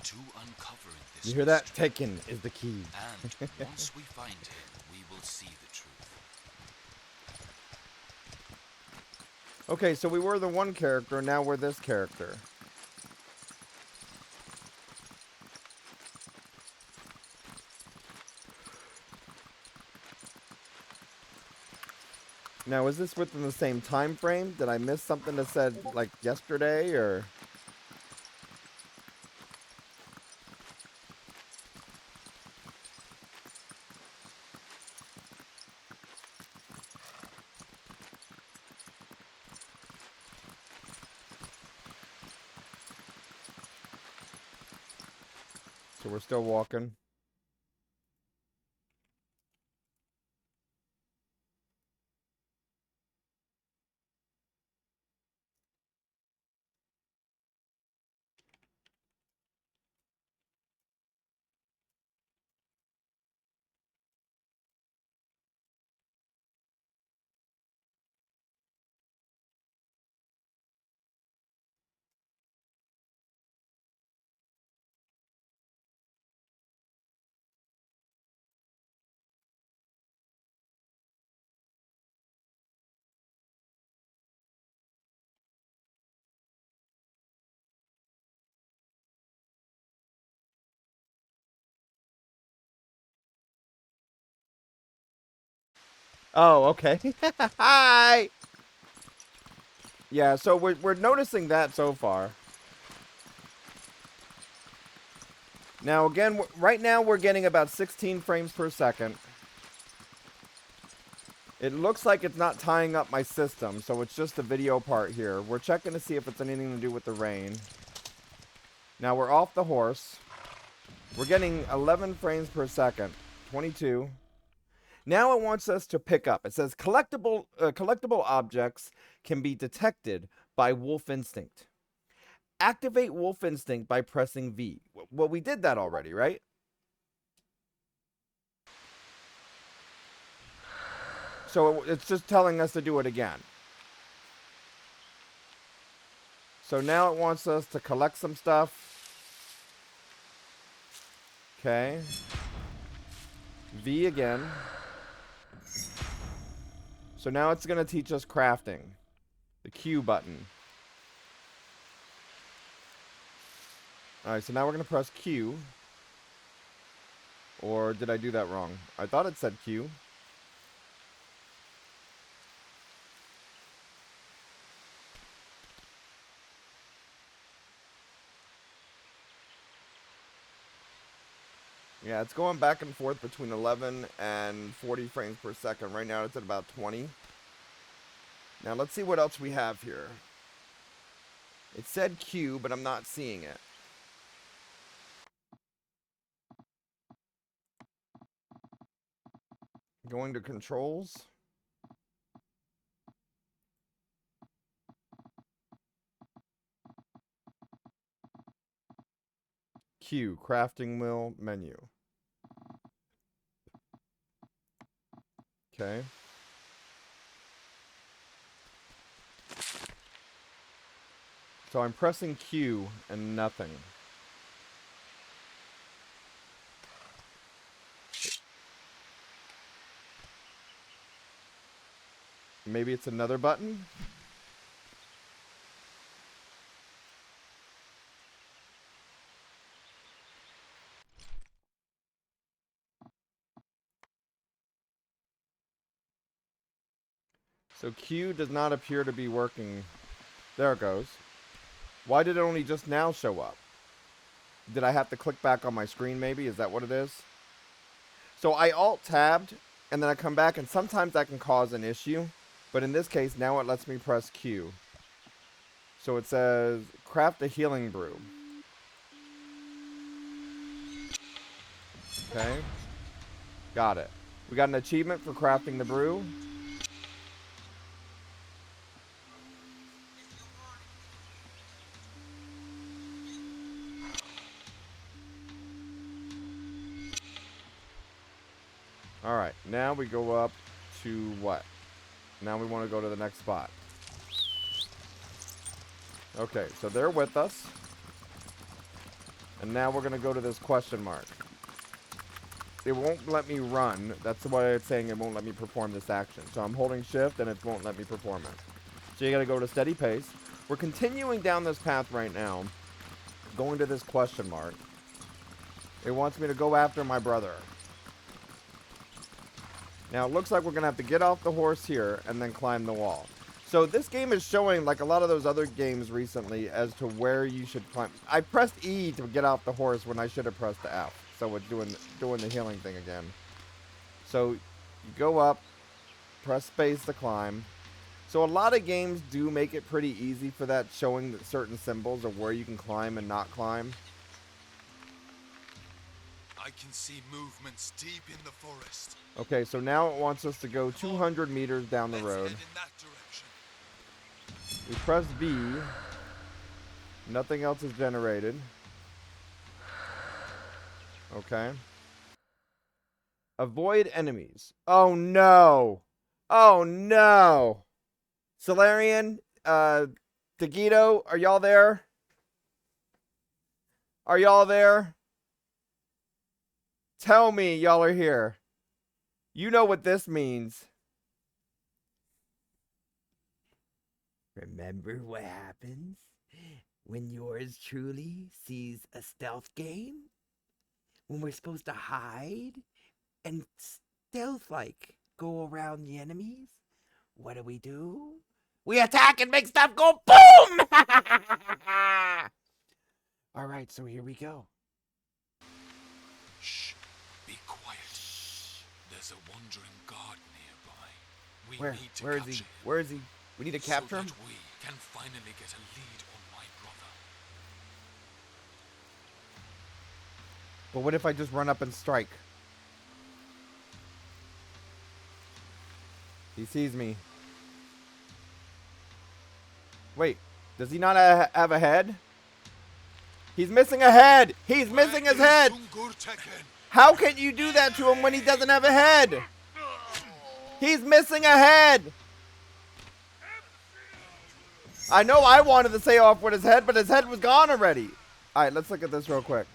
to uncovering this You hear that? mystery. Tekken is the key. And once we find him, we will see the truth. Okay, so we were the one character, now we're this character. Now, is this within the same time frame? Did I miss something that said, like, yesterday, or... So we're still walking. Oh, okay. Hi! Yeah, so we're noticing that so far. Now, again, right now we're getting about 16 frames per second. It looks like it's not tying up my system, so it's just the video part here. We're checking to see if it's anything to do with the rain. Now, we're off the horse. We're getting 11 frames per second. 22. Now it wants us to pick up. It says collectible objects can be detected by Wolf Instinct. Activate Wolf Instinct by pressing V. Well, we did that already, right? So it's just telling us to do it again. So now it wants us to collect some stuff. Okay. V again. So now it's going to teach us crafting. The Q button. Alright, so now we're going to press Q. Or did I do that wrong? I thought it said Q. Yeah, it's going back and forth between 11 and 40 frames per second. Right now it's at about 20. Now let's see what else we have here. It said Q, but I'm not seeing it. Going to controls. Q, crafting wheel, menu. Okay. So I'm pressing Q and nothing. Maybe it's another button? So Q does not appear to be working. There it goes. Why did it only just now show up? Did I have to click back on my screen maybe? Is that what it is? So I alt-tabbed, and then I come back, and sometimes that can cause an issue. But in this case, now it lets me press Q. So it says, craft a healing brew. Okay. Got it. We got an achievement for crafting the brew. Alright, now we go up to what? Now we want to go to the next spot. Okay, so they're with us. And now we're going to go to this question mark. It won't let me run. That's why it's saying it won't let me perform this action. So I'm holding shift and it won't let me perform it. So you got to go to steady pace. We're continuing down this path right now. Going to this question mark. It wants me to go after my brother. Now, it looks like we're going to have to get off the horse here and then climb the wall. So this game is showing, like a lot of those other games recently, as to where you should climb. I pressed E to get off the horse when I should have pressed the F. So it's doing the healing thing again. So you go up, press space to climb. So a lot of games do make it pretty easy for that, showing certain symbols of where you can climb and not climb. I can see movements deep in the forest. Okay, so now it wants us to go 200 meters down the road. Head in that direction. We press B. Nothing else is generated. Okay. Avoid enemies. Oh no! Oh no! Solarian, Taguito, are y'all there? Are y'all there? Tell me y'all are here. You know what this means. Remember what happens when yours truly sees a stealth game? When we're supposed to hide and stealth-like go around the enemies? What do? We attack and make stuff go boom! Alright, so here we go. Shh, be quiet. There's a wandering guard nearby. We need to where is capture he? him. Where is he? We need to capture him? So that we can finally get a lead on my brother. But what if I just run up and strike? He sees me. Wait, does he not have a head? He's missing a head! He's missing his head! How can you do that to him when he doesn't have a head? He's missing a head! I know I wanted to say off with his head, but his head was gone already. Alright, let's look at this real quick.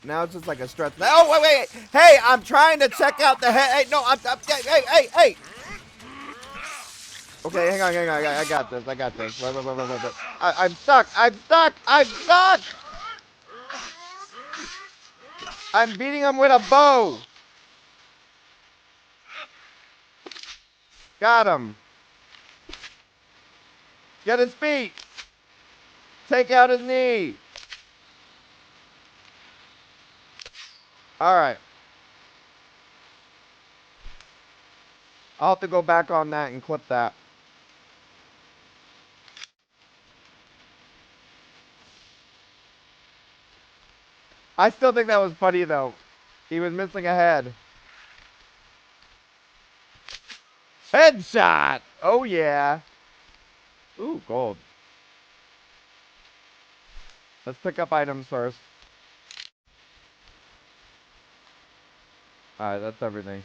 Now it's just like a stretch. Oh, wait. Hey, I'm trying to check out the head. Hey, no, hey. Okay, hang on. I got this. Wait. I'm stuck. I'm beating him with a bow. Got him. Get his feet. Take out his knee. Alright. I'll have to go back on that and clip that. I still think that was funny, though. He was missing a head. Headshot! Oh, yeah. Ooh, gold. Let's pick up items first. Alright, that's everything.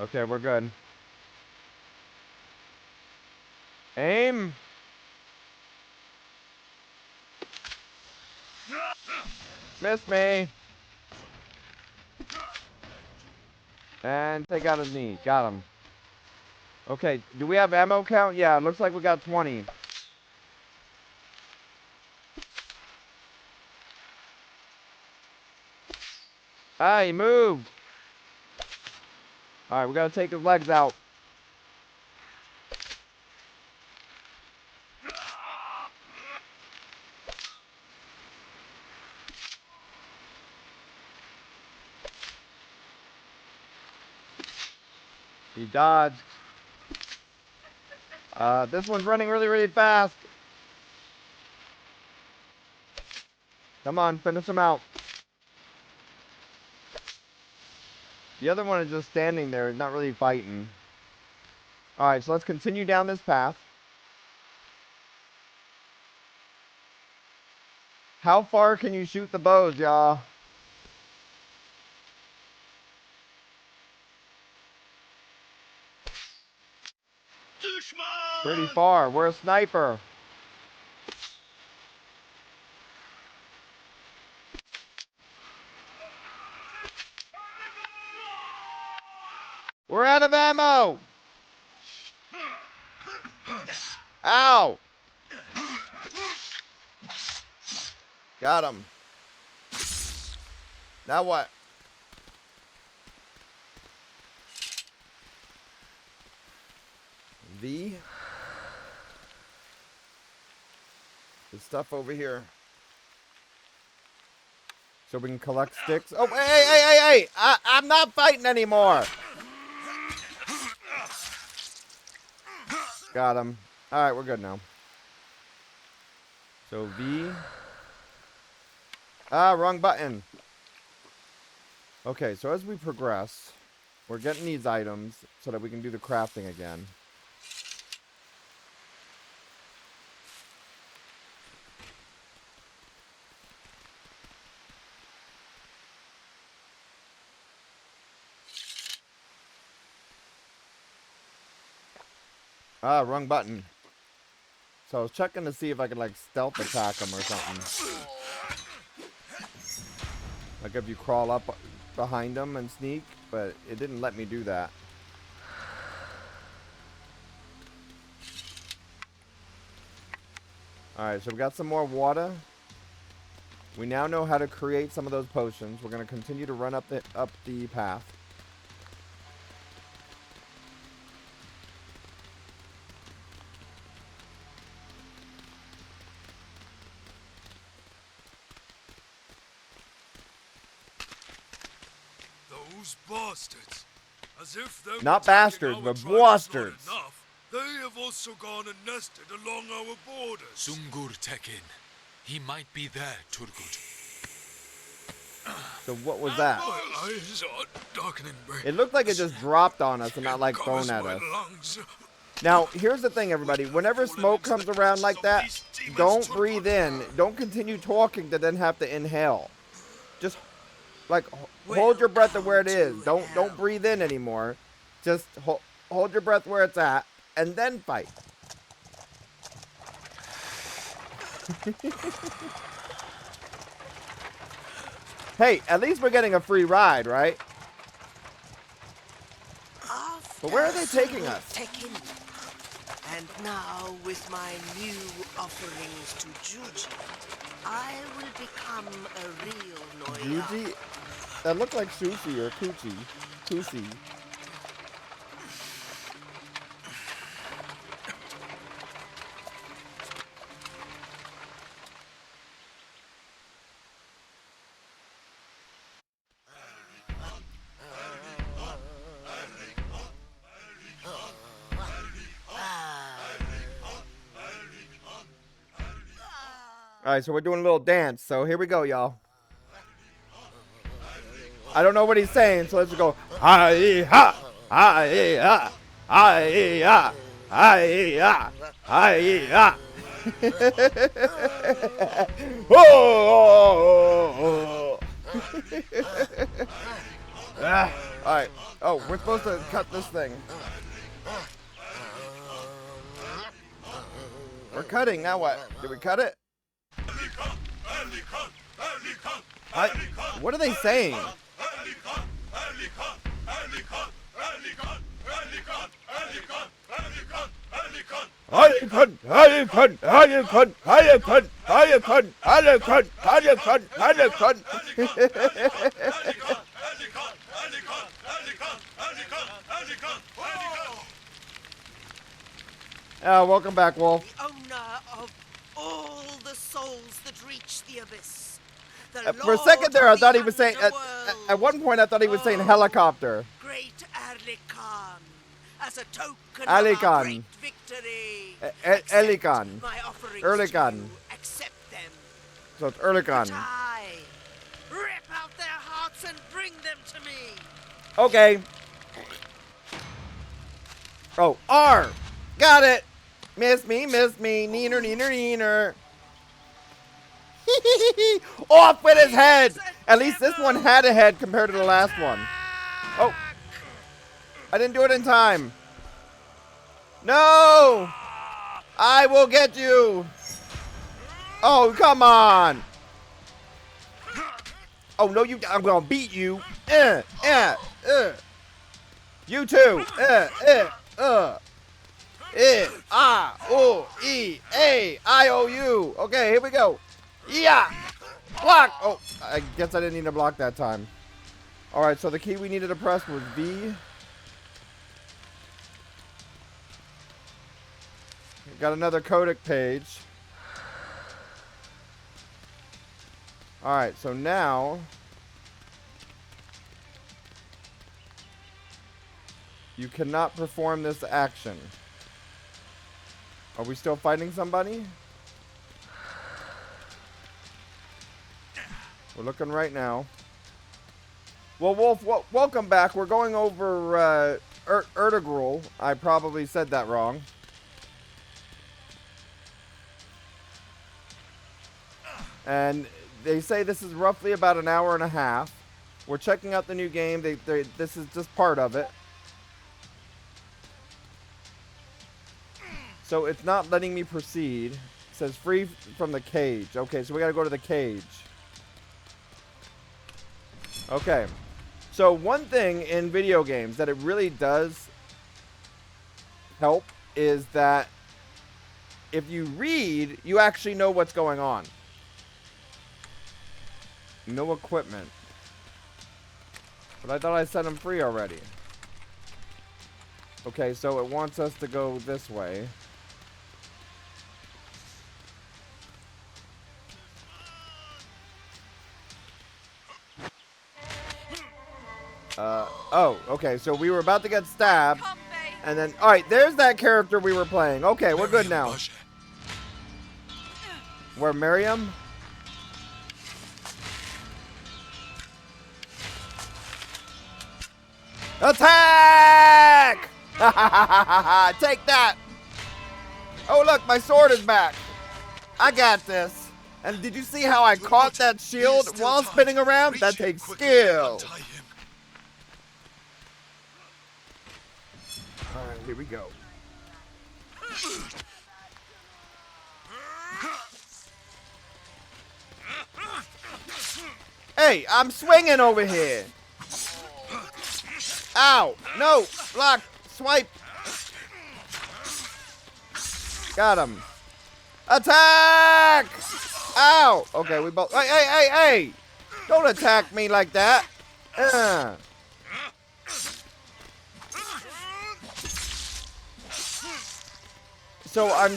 Okay, we're good. Aim! Miss me! And take out his knee. Got him. Okay, do we have ammo count? Yeah, it looks like we got 20. Ah, he moved! Alright, we gotta take his legs out. He dodged. This one's running really fast. Come on, finish him out. The other one is just standing there, not really fighting. Alright, so let's continue down this path. How far can you shoot the bows, y'all? Pretty far. We're a sniper. We're out of ammo! Ow! Got him. Now what? V. The stuff over here. So we can collect sticks. Oh, hey! I'm not fighting anymore. Got him. All right, we're good now. So V. Wrong button. Okay, so as we progress, we're getting these items so that we can do the crafting again. Wrong button. So I was checking to see if I could, like, stealth attack them or something. Like if you crawl up behind them and sneak, but it didn't let me do that. Alright, so we got some more water. We now know how to create some of those potions. We're going to continue to run up the path. Those bastards. As if they Not were bastards, taking but our tribes not bastards. enough, they have also gone and nested along our borders. Sungur Tekin. He might be there, Turgut. So what was that? My eyes are darkening. It looked like it just dropped on us and not like thrown at us. Now, here's the thing, everybody. Whenever smoke comes around like that, don't breathe in. Don't continue talking to then have to inhale. Just, like, hold your breath to where it is. Don't breathe in anymore. Just hold your breath where it's at, and then fight. Hey, at least we're getting a free ride, right? But where are they taking us? Tekin. And now, with my new offerings to Juji, I will become a real Noya. Juji? That looked like sushi or coochie. Kusi. Alright, so we're doing a little dance. So here we go, y'all. I don't know what he's saying, so let's just go. Hi-ha! Hi-ha! Hi-ha! Hi-ha! Hi-ha! Oh! Alright. Oh, we're supposed to cut this thing. We're cutting. Now what? Did we cut it? What are they saying? Welcome back, Wolf. The owner of all the souls that reach the abyss. For a second there, I thought he was saying. At one point, I thought he was saying helicopter. Great Erlikan, as a token Erlikan. of our great victory. Erlikan. My offerings Erlikan. to you. Accept them. So it's Erlikan. But I rip out their hearts and bring them to me. Okay. Oh, R. Got it. Miss me, neener, neener, neener. Off with his head! At least this one had a head compared to the last one. Oh. I didn't do it in time. No! I will get you! Oh, come on! Oh, no, you... I'm gonna beat you. You too. I-O-U. Okay, here we go. Yeah! Block! Oh, I guess I didn't need to block that time. Alright, so the key we needed to press was V. Got another codec page. Alright, so now you cannot perform this action. Are we still fighting somebody? We're looking right now. Well, Wolf, welcome back. We're going over Ertugrul. I probably said that wrong. And they say this is roughly about an hour and a half. We're checking out the new game. This is just part of it. So it's not letting me proceed. It says free from the cage. Okay, so we gotta go to the cage. Okay. So one thing in video games that it really does help is that if you read, you actually know what's going on. No equipment. But I thought I set them free already. Okay, so it wants us to go this way. Oh, okay, so we were about to get stabbed. And then, alright, there's that character we were playing. Okay, we're good now. Where Miriam? Attack! Take that! Oh, look, my sword is back. I got this. And did you see how I caught that shield while spinning around? That takes skill. Alright, here we go. Hey, I'm swinging over here. Ow! No! Block! Swipe! Got him. Attack! Ow! Okay, we both... Hey, hey, hey, hey! Don't attack me like that. So I am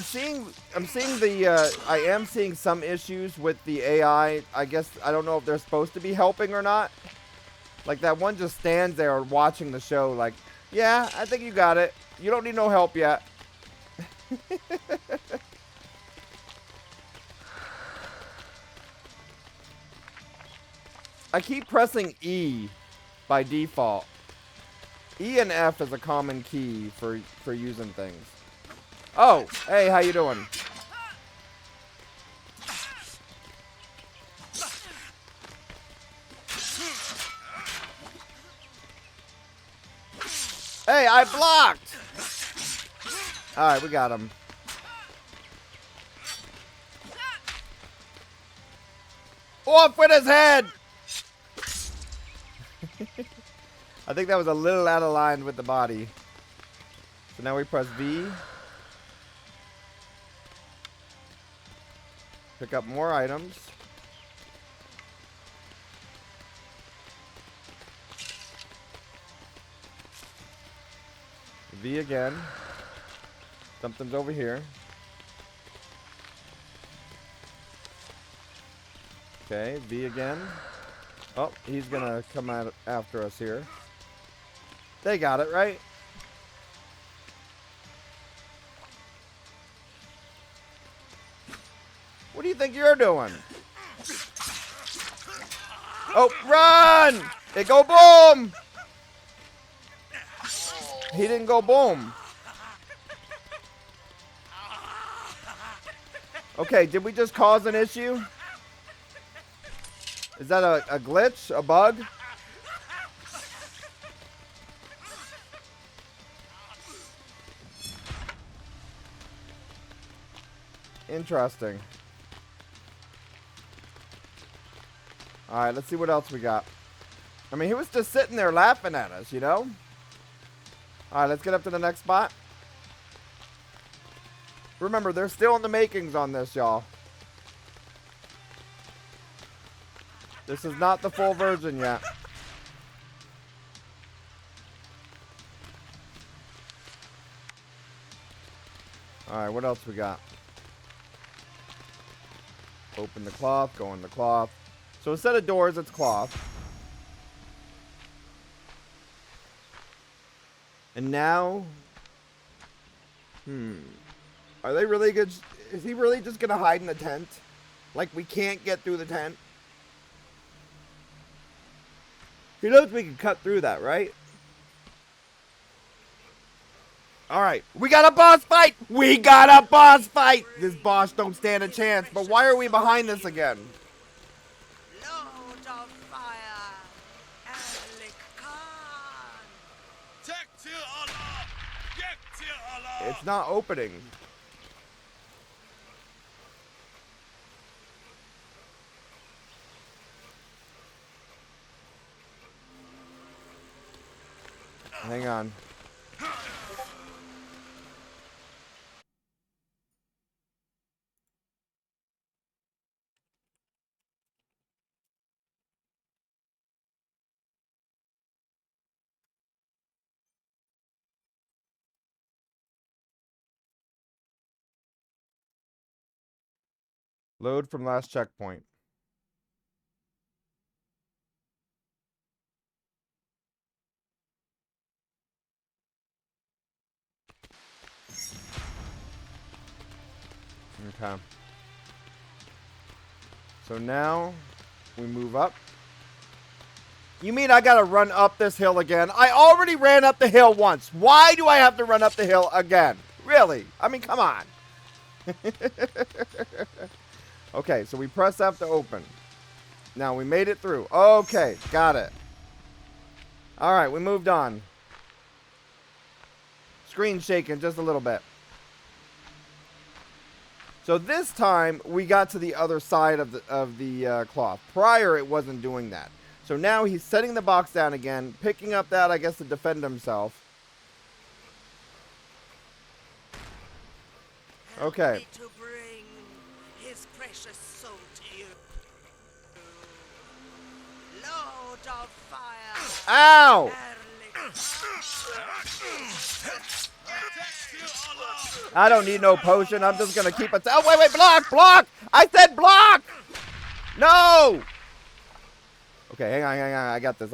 seeing some issues with the AI. I guess I don't know if they're supposed to be helping or not. Like that one just stands there watching the show like, yeah, I think you got it. You don't need no help yet. I keep pressing E by default. E and F is a common key for using things. Oh, hey, how you doing? Hey, I blocked! Alright, we got him. Off with his head! I think that was a little out of line with the body. So now we press V. Pick up more items. V again. Something's over here. Okay, V again. Oh, he's gonna come out after us here. They got it, right? What do you think you're doing? Oh, run! It go boom! He didn't go boom. Okay, did we just cause an issue? Is that a glitch? A bug? Interesting. Alright, let's see what else we got. I mean, he was just sitting there laughing at us, you know? Alright, let's get up to the next spot. Remember, they're still in the makings on this, y'all. This is not the full version yet. Alright, what else we got? Open the cloth, go in the cloth. So instead of doors, it's cloth. And now... Are they really good? Is he really just gonna hide in the tent? Like we can't get through the tent? He knows we can cut through that, right? Alright, we got a boss fight! We got a boss fight! This boss don't stand a chance, but why are we behind this again? Lord of Fire, Ertugrul. It's not opening. Hang on. Load from last checkpoint. Okay. So now we move up. You mean I gotta run up this hill again? I already ran up the hill once. Why do I have to run up the hill again? Really? I mean, come on. Okay, so we press F to open. Now we made it through. Okay, got it. Alright, we moved on. Screen shaking just a little bit. So this time we got to the other side of the cloth. Prior it wasn't doing that. So now he's setting the box down again, picking up that, I guess, to defend himself. Okay. To bring his precious soul to you. Lord of Fire. Ow! I don't need no potion. I'm just gonna keep it. Oh, wait, block, block! I said block! No! Okay, hang on. I got this.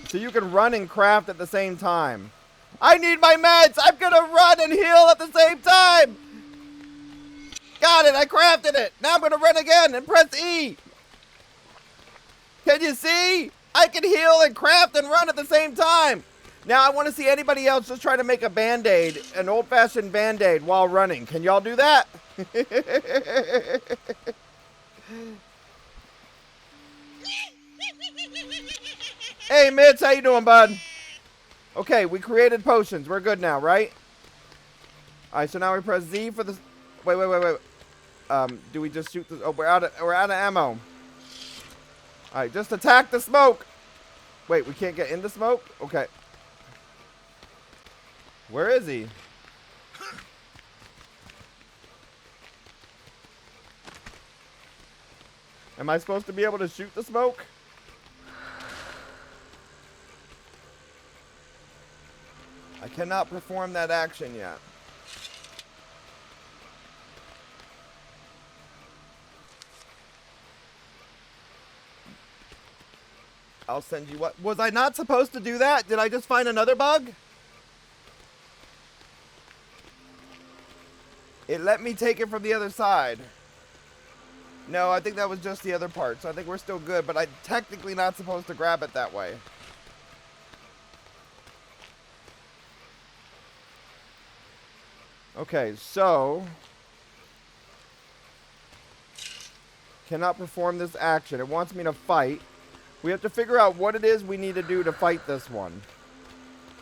So you can run and craft at the same time. I need my meds! I'm gonna run and heal at the same time! Got it, I crafted it! Now I'm gonna run again and press E! Can you see? I can heal and craft and run at the same time! Now I want to see anybody else just try to make a band-aid, an old-fashioned band-aid while running. Can y'all do that? Hey, Mitch, how you doing, bud? Okay, we created potions. We're good now, right? Alright, so now we press Z for the... Wait. Do we just shoot this? Oh, we're out of ammo. Alright, just attack the smoke. Wait, we can't get in the smoke? Okay. Where is he? Am I supposed to be able to shoot the smoke? I cannot perform that action yet. I'll send you what. Was I not supposed to do that? Did I just find another bug? It let me take it from the other side. No, I think that was just the other part. So I think we're still good, but I'm technically not supposed to grab it that way. Okay, so... cannot perform this action. It wants me to fight. We have to figure out what it is we need to do to fight this one.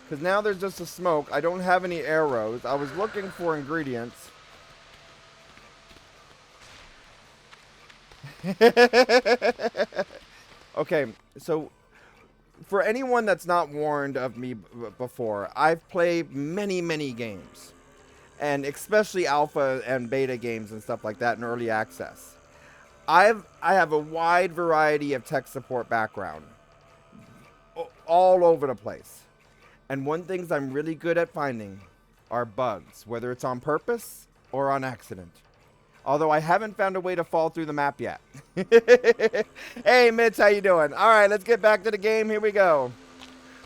Because now there's just a smoke. I don't have any arrows. I was looking for ingredients. Okay, so for anyone that's not warned of me before, I've played many games. and especially alpha and beta games and stuff like that in early access. I have a wide variety of tech support background, all over the place. And one things I'm really good at finding are bugs, whether it's on purpose or on accident. Although I haven't found a way to fall through the map yet. Hey, Mitch, how you doing? All right, let's get back to the game. Here we go.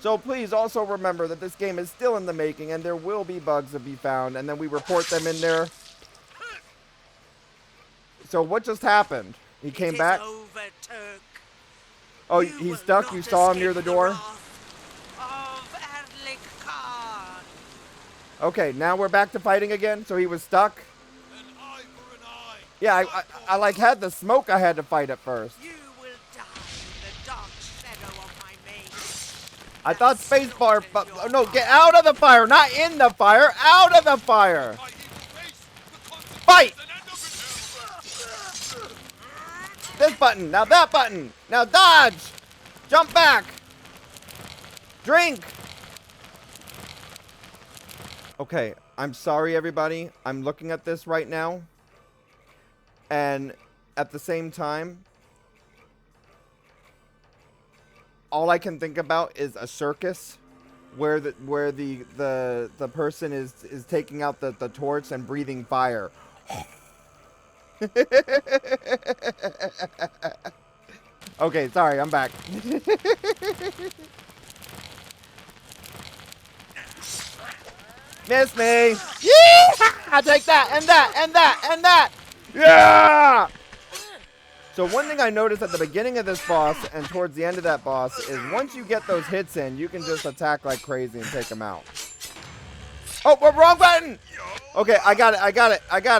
So please also remember that this game is still in the making, and there will be bugs to be found, and then we report them in there. So what just happened? He came back? Over, Turk. Oh, he's stuck? You saw him near the door? Okay, now we're back to fighting again? So he was stuck? Yeah, I like had the smoke I had to fight at first. You will die in the dark shadow of my maze. I thought spacebar, but no, get out of the fire, not in the fire, out of the fire. Fight! This button, now that button, now dodge, jump back, drink. Okay, I'm sorry everybody, I'm looking at this right now, and at the same time, all I can think about is a circus where the person is taking out the torch and breathing fire. Okay, sorry, I'm back. Miss me. Yeah! Take that, and that, and that, and that. Yeah! So one thing I noticed at the beginning of this boss and towards the end of that boss is once you get those hits in, you can just attack like crazy and take them out. Oh, wrong button! Okay, I got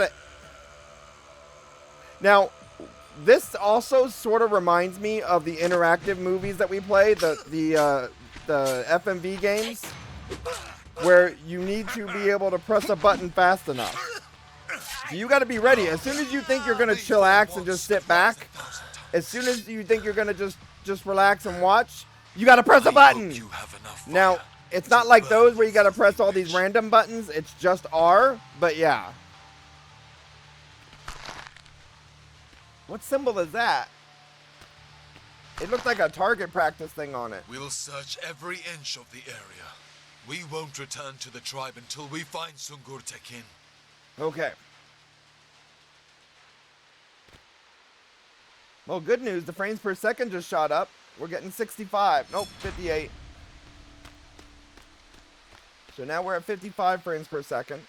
it. Now, this also sort of reminds me of the interactive movies that we play, the FMV games, where you need to be able to press a button fast enough. So you got to be ready. As soon as you think you're going to chillax and just sit back, as soon as you think you're going to just relax and watch, you got to press a button. Now, it's not like those where you got to press all these random buttons. It's just R, but yeah. What symbol is that? It looks like a target practice thing on it. We'll search every inch of the area. We won't return to the tribe until we find Sungur Tekin. Okay. Well, good news. The frames per second just shot up. We're getting 65. Nope, 58. So now we're at 55 frames per second.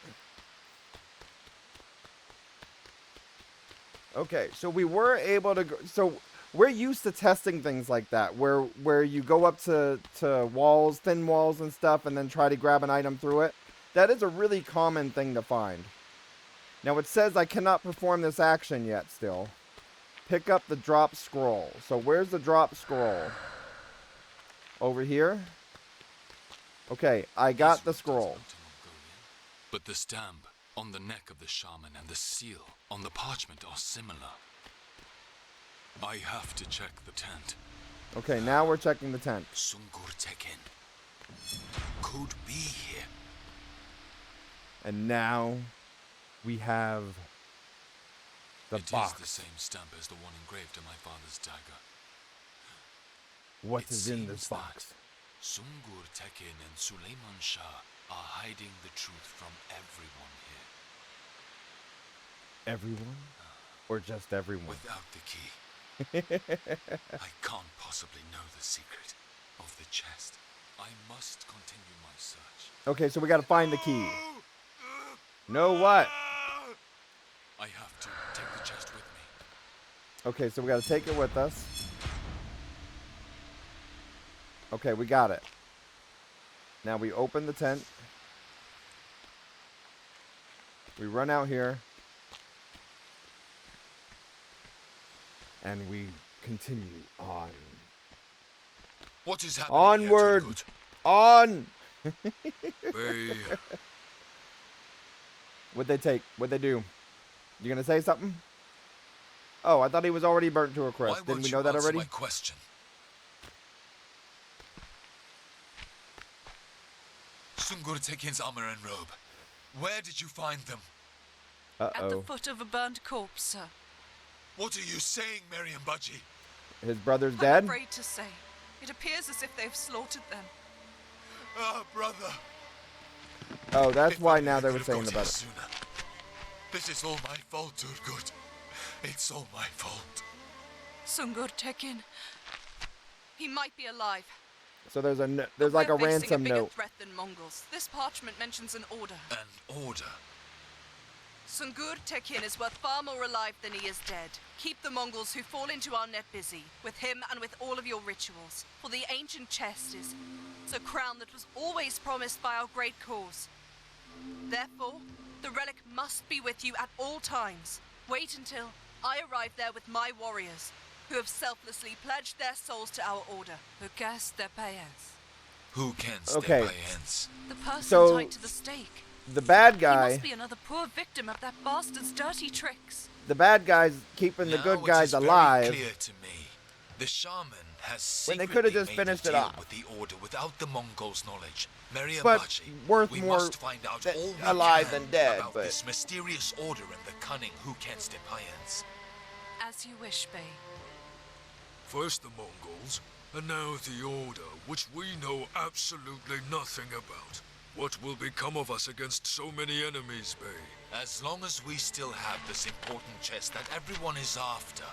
Okay, so we were able to go, so we're used to testing things like that, where you go up to walls, thin walls and stuff, and then try to grab an item through it. That is a really common thing to find. Now it says I cannot perform this action yet still. Pick up the drop scroll. So where's the drop scroll? Over here? Okay, I got the scroll. But the stamp on the neck of the shaman and the seal on the parchment are similar. I have to check the tent. Okay, now we're checking the tent. Sungur Tekin could be here. And now we have the box. It is the same stamp as the one engraved on my father's dagger. What is in this box? Sungur Tekin and Suleiman Shah are hiding the truth from everyone here. Everyone? Or just everyone? Without the key, I can't possibly know the secret of the chest. I must continue my search. Okay, so we gotta find the key. Know what? I have to take the chest with me. Okay, so we gotta take it with us. Okay, we got it. Now we open the tent. We run out here. And we continue on. What is happening? Onward! Ertugrul? On! They... What'd they take? What'd they do? You gonna say something? Oh, I thought he was already burnt to a crisp. Why Didn't we won't know you that answer already? my question? Sungur Tekin's armor and robe. Where did you find them? At the foot of a burnt corpse, sir. What are you saying, Miriam Budgie? His brother's I'm dead? afraid to say. It appears as if they've slaughtered them. Ah, brother. Oh, that's If why only now I they could were have saying got about here it. sooner. This is all my fault, Ertugrul. It's all my fault. Sungur Tekin. He might be alive. So there's like a We're facing ransom a bigger note. threat than Mongols. This parchment mentions an order. An order? Sungur Tekin is worth far more alive than he is dead. Keep the Mongols who fall into our net busy, with him and with all of your rituals. For the ancient chest is a crown that was always promised by our great cause. Therefore, the relic must be with you at all times. Wait until I arrive there with my warriors, who have selflessly pledged their souls to our order. Who cast their payers. Who can Okay. step by ends? The person So- tied to the stake. The bad He guy, must be another poor victim of that bastard's dirty tricks. the bad guy's keeping the Now good it guys is very alive. clear to me. The shaman has When they secretly coulda just made finished a it deal off. with the order without the Mongols' knowledge. Miriam But Budgie, worth we more must find out than- all we alive can than dead, about but- this mysterious order and the cunning who can step by ends. As you wish, Bey. First the Mongols, and now the Order, which we know absolutely nothing about. What will become of us against so many enemies, Bey? As long as we still have this important chest that everyone is after,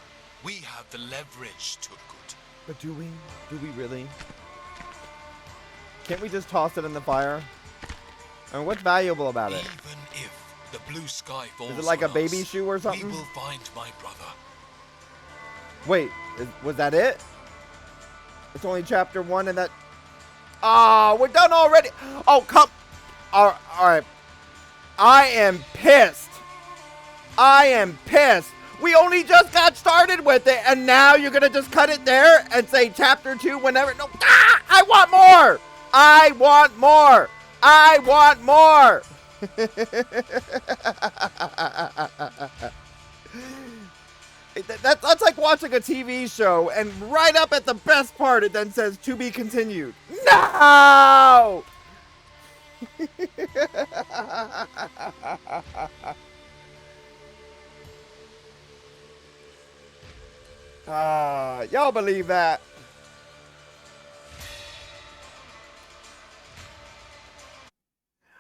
we have the leverage, Turgut. But do we? Do we really? Can't we just toss it in the fire? I mean, what's valuable about it? Even if the blue sky falls Is it like a on baby us, shoe or something? we will find my brother. Wait, was that it? It's only chapter 1 and that... Ah, we're done already. Oh, come... All right. I am pissed. I am pissed. We only just got started with it, and now you're going to just cut it there and say chapter 2 whenever... No, I want more. I want more. I want more. That's like watching a TV show, and right up at the best part, it then says to be continued. No! Y'all believe that?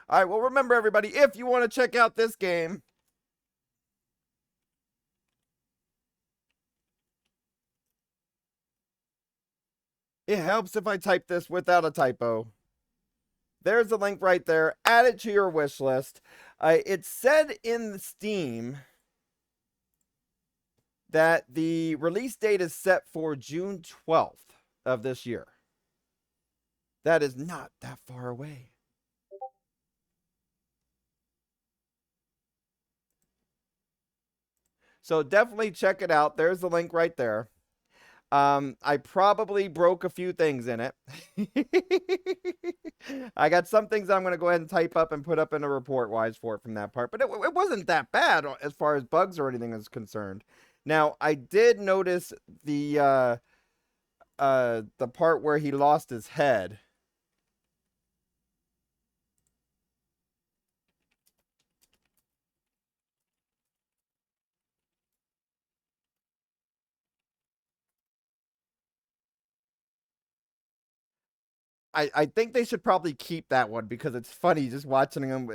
All right, well, remember, everybody, if you want to check out this game, it helps if I type this without a typo. There's the link right there. Add it to your wish list. It said in Steam that the release date is set for June 12th of this year. That is not that far away. So definitely check it out. There's the link right there. I probably broke a few things in it. I got some things I'm going to go ahead and type up and put up in a report wise for it from that part. But it wasn't that bad as far as bugs or anything is concerned. Now, I did notice the part where he lost his head. I think they should probably keep that one because it's funny just watching him.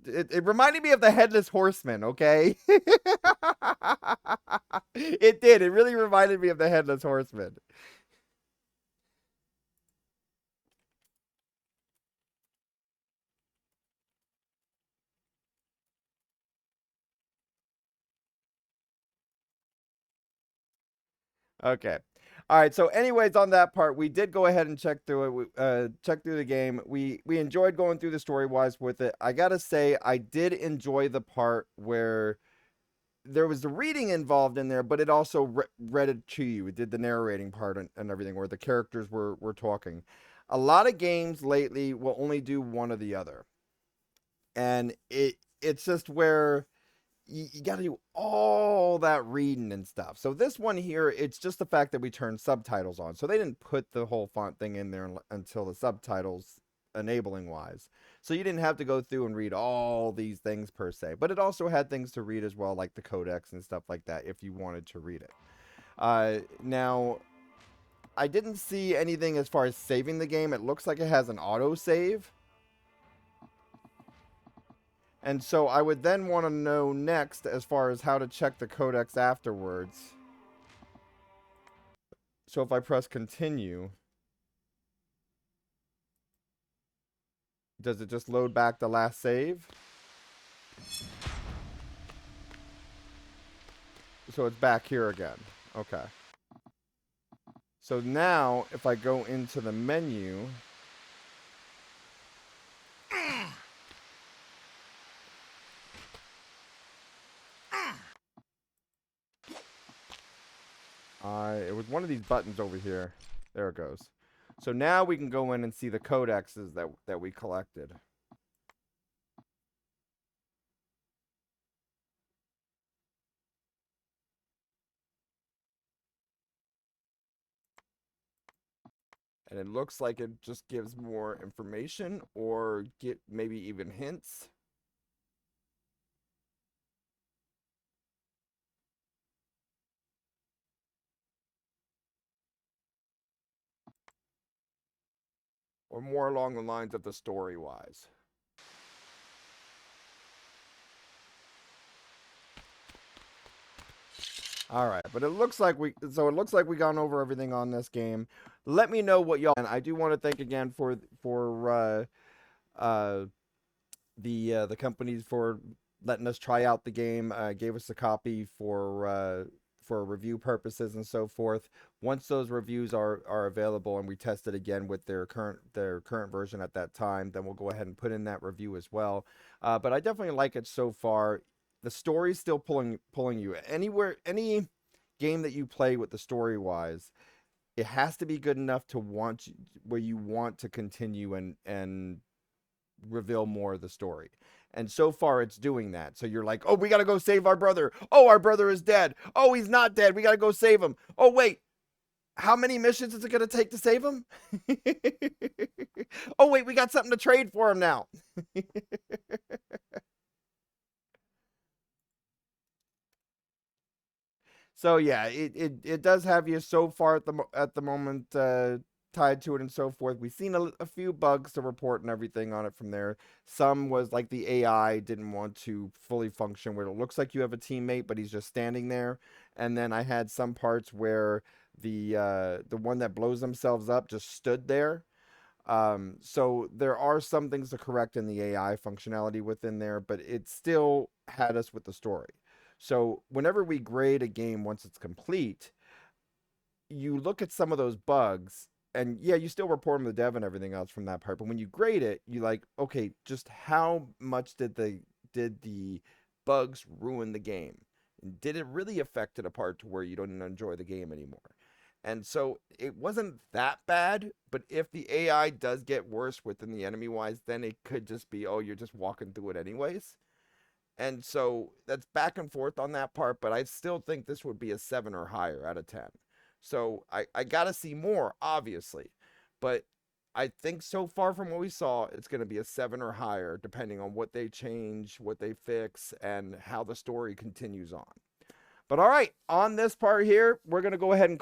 It reminded me of the Headless Horseman, okay? It did. It really reminded me of the Headless Horseman. Okay. All right. So, anyways, on that part, we did go ahead and check through it. Check through the game. We enjoyed going through the story wise with it. I gotta say, I did enjoy the part where there was the reading involved in there, but it also read it to you. It did the narrating part and everything, where the characters were talking. A lot of games lately will only do one or the other, and it's just where you got to do all that reading and stuff. So this one here, it's just the fact that we turned subtitles on. So they didn't put the whole font thing in there until the subtitles enabling wise. So you didn't have to go through and read all these things per se, but it also had things to read as well, like the codex and stuff like that, if you wanted to read it. Now, I didn't see anything as far as saving the game. It looks like it has an auto save. And so I would then want to know next as far as how to check the codex afterwards. So if I press continue, does it just load back the last save? So it's back here again. Okay. So now if I go into the menu, it was one of these buttons over here. There it goes. So now we can go in and see the codexes that we collected. And it looks like it just gives more information or get maybe even hints. Or more along the lines of the story-wise. All right, but it looks like we gone over everything on this game. Let me know what y'all. And I do want to thank again for the companies for letting us try out the game. Gave us a copy for review purposes and so forth. Once those reviews are available and we test it again with their current version at that time, then we'll go ahead and put in that review as well. But I definitely like it so far. The story's still pulling you anywhere. Any game that you play with the story wise, it has to be good enough to where you want to continue and reveal more of the story. And so far it's doing that. So you're like, oh, we gotta go save our brother. Oh, our brother is dead. Oh, he's not dead. We gotta go save him. Oh, wait, how many missions is it gonna take to save him? Oh, wait, we got something to trade for him now. So yeah, it does have you so far at the moment tied to it and so forth. We've seen a few bugs to report and everything on it from there. Some was like the AI didn't want to fully function where it looks like you have a teammate, but he's just standing there. And then I had some parts where the one that blows themselves up just stood there. So there are some things to correct in the AI functionality within there, but it still had us with the story. So whenever we grade a game once it's complete, you look at some of those bugs, and yeah, you still report them to dev and everything else from that part. But when you grade it, you like, okay, just how much did the bugs ruin the game? Did it really affect it apart to where you don't enjoy the game anymore? And so it wasn't that bad, but if the AI does get worse within the enemy wise, then it could just be, oh, you're just walking through it anyways. And so that's back and forth on that part, but I still think this would be a 7 or higher out of 10. So I got to see more, obviously. But I think so far from what we saw, it's going to be a 7 or higher, depending on what they change, what they fix, and how the story continues on. But all right, on this part here, we're going to go ahead and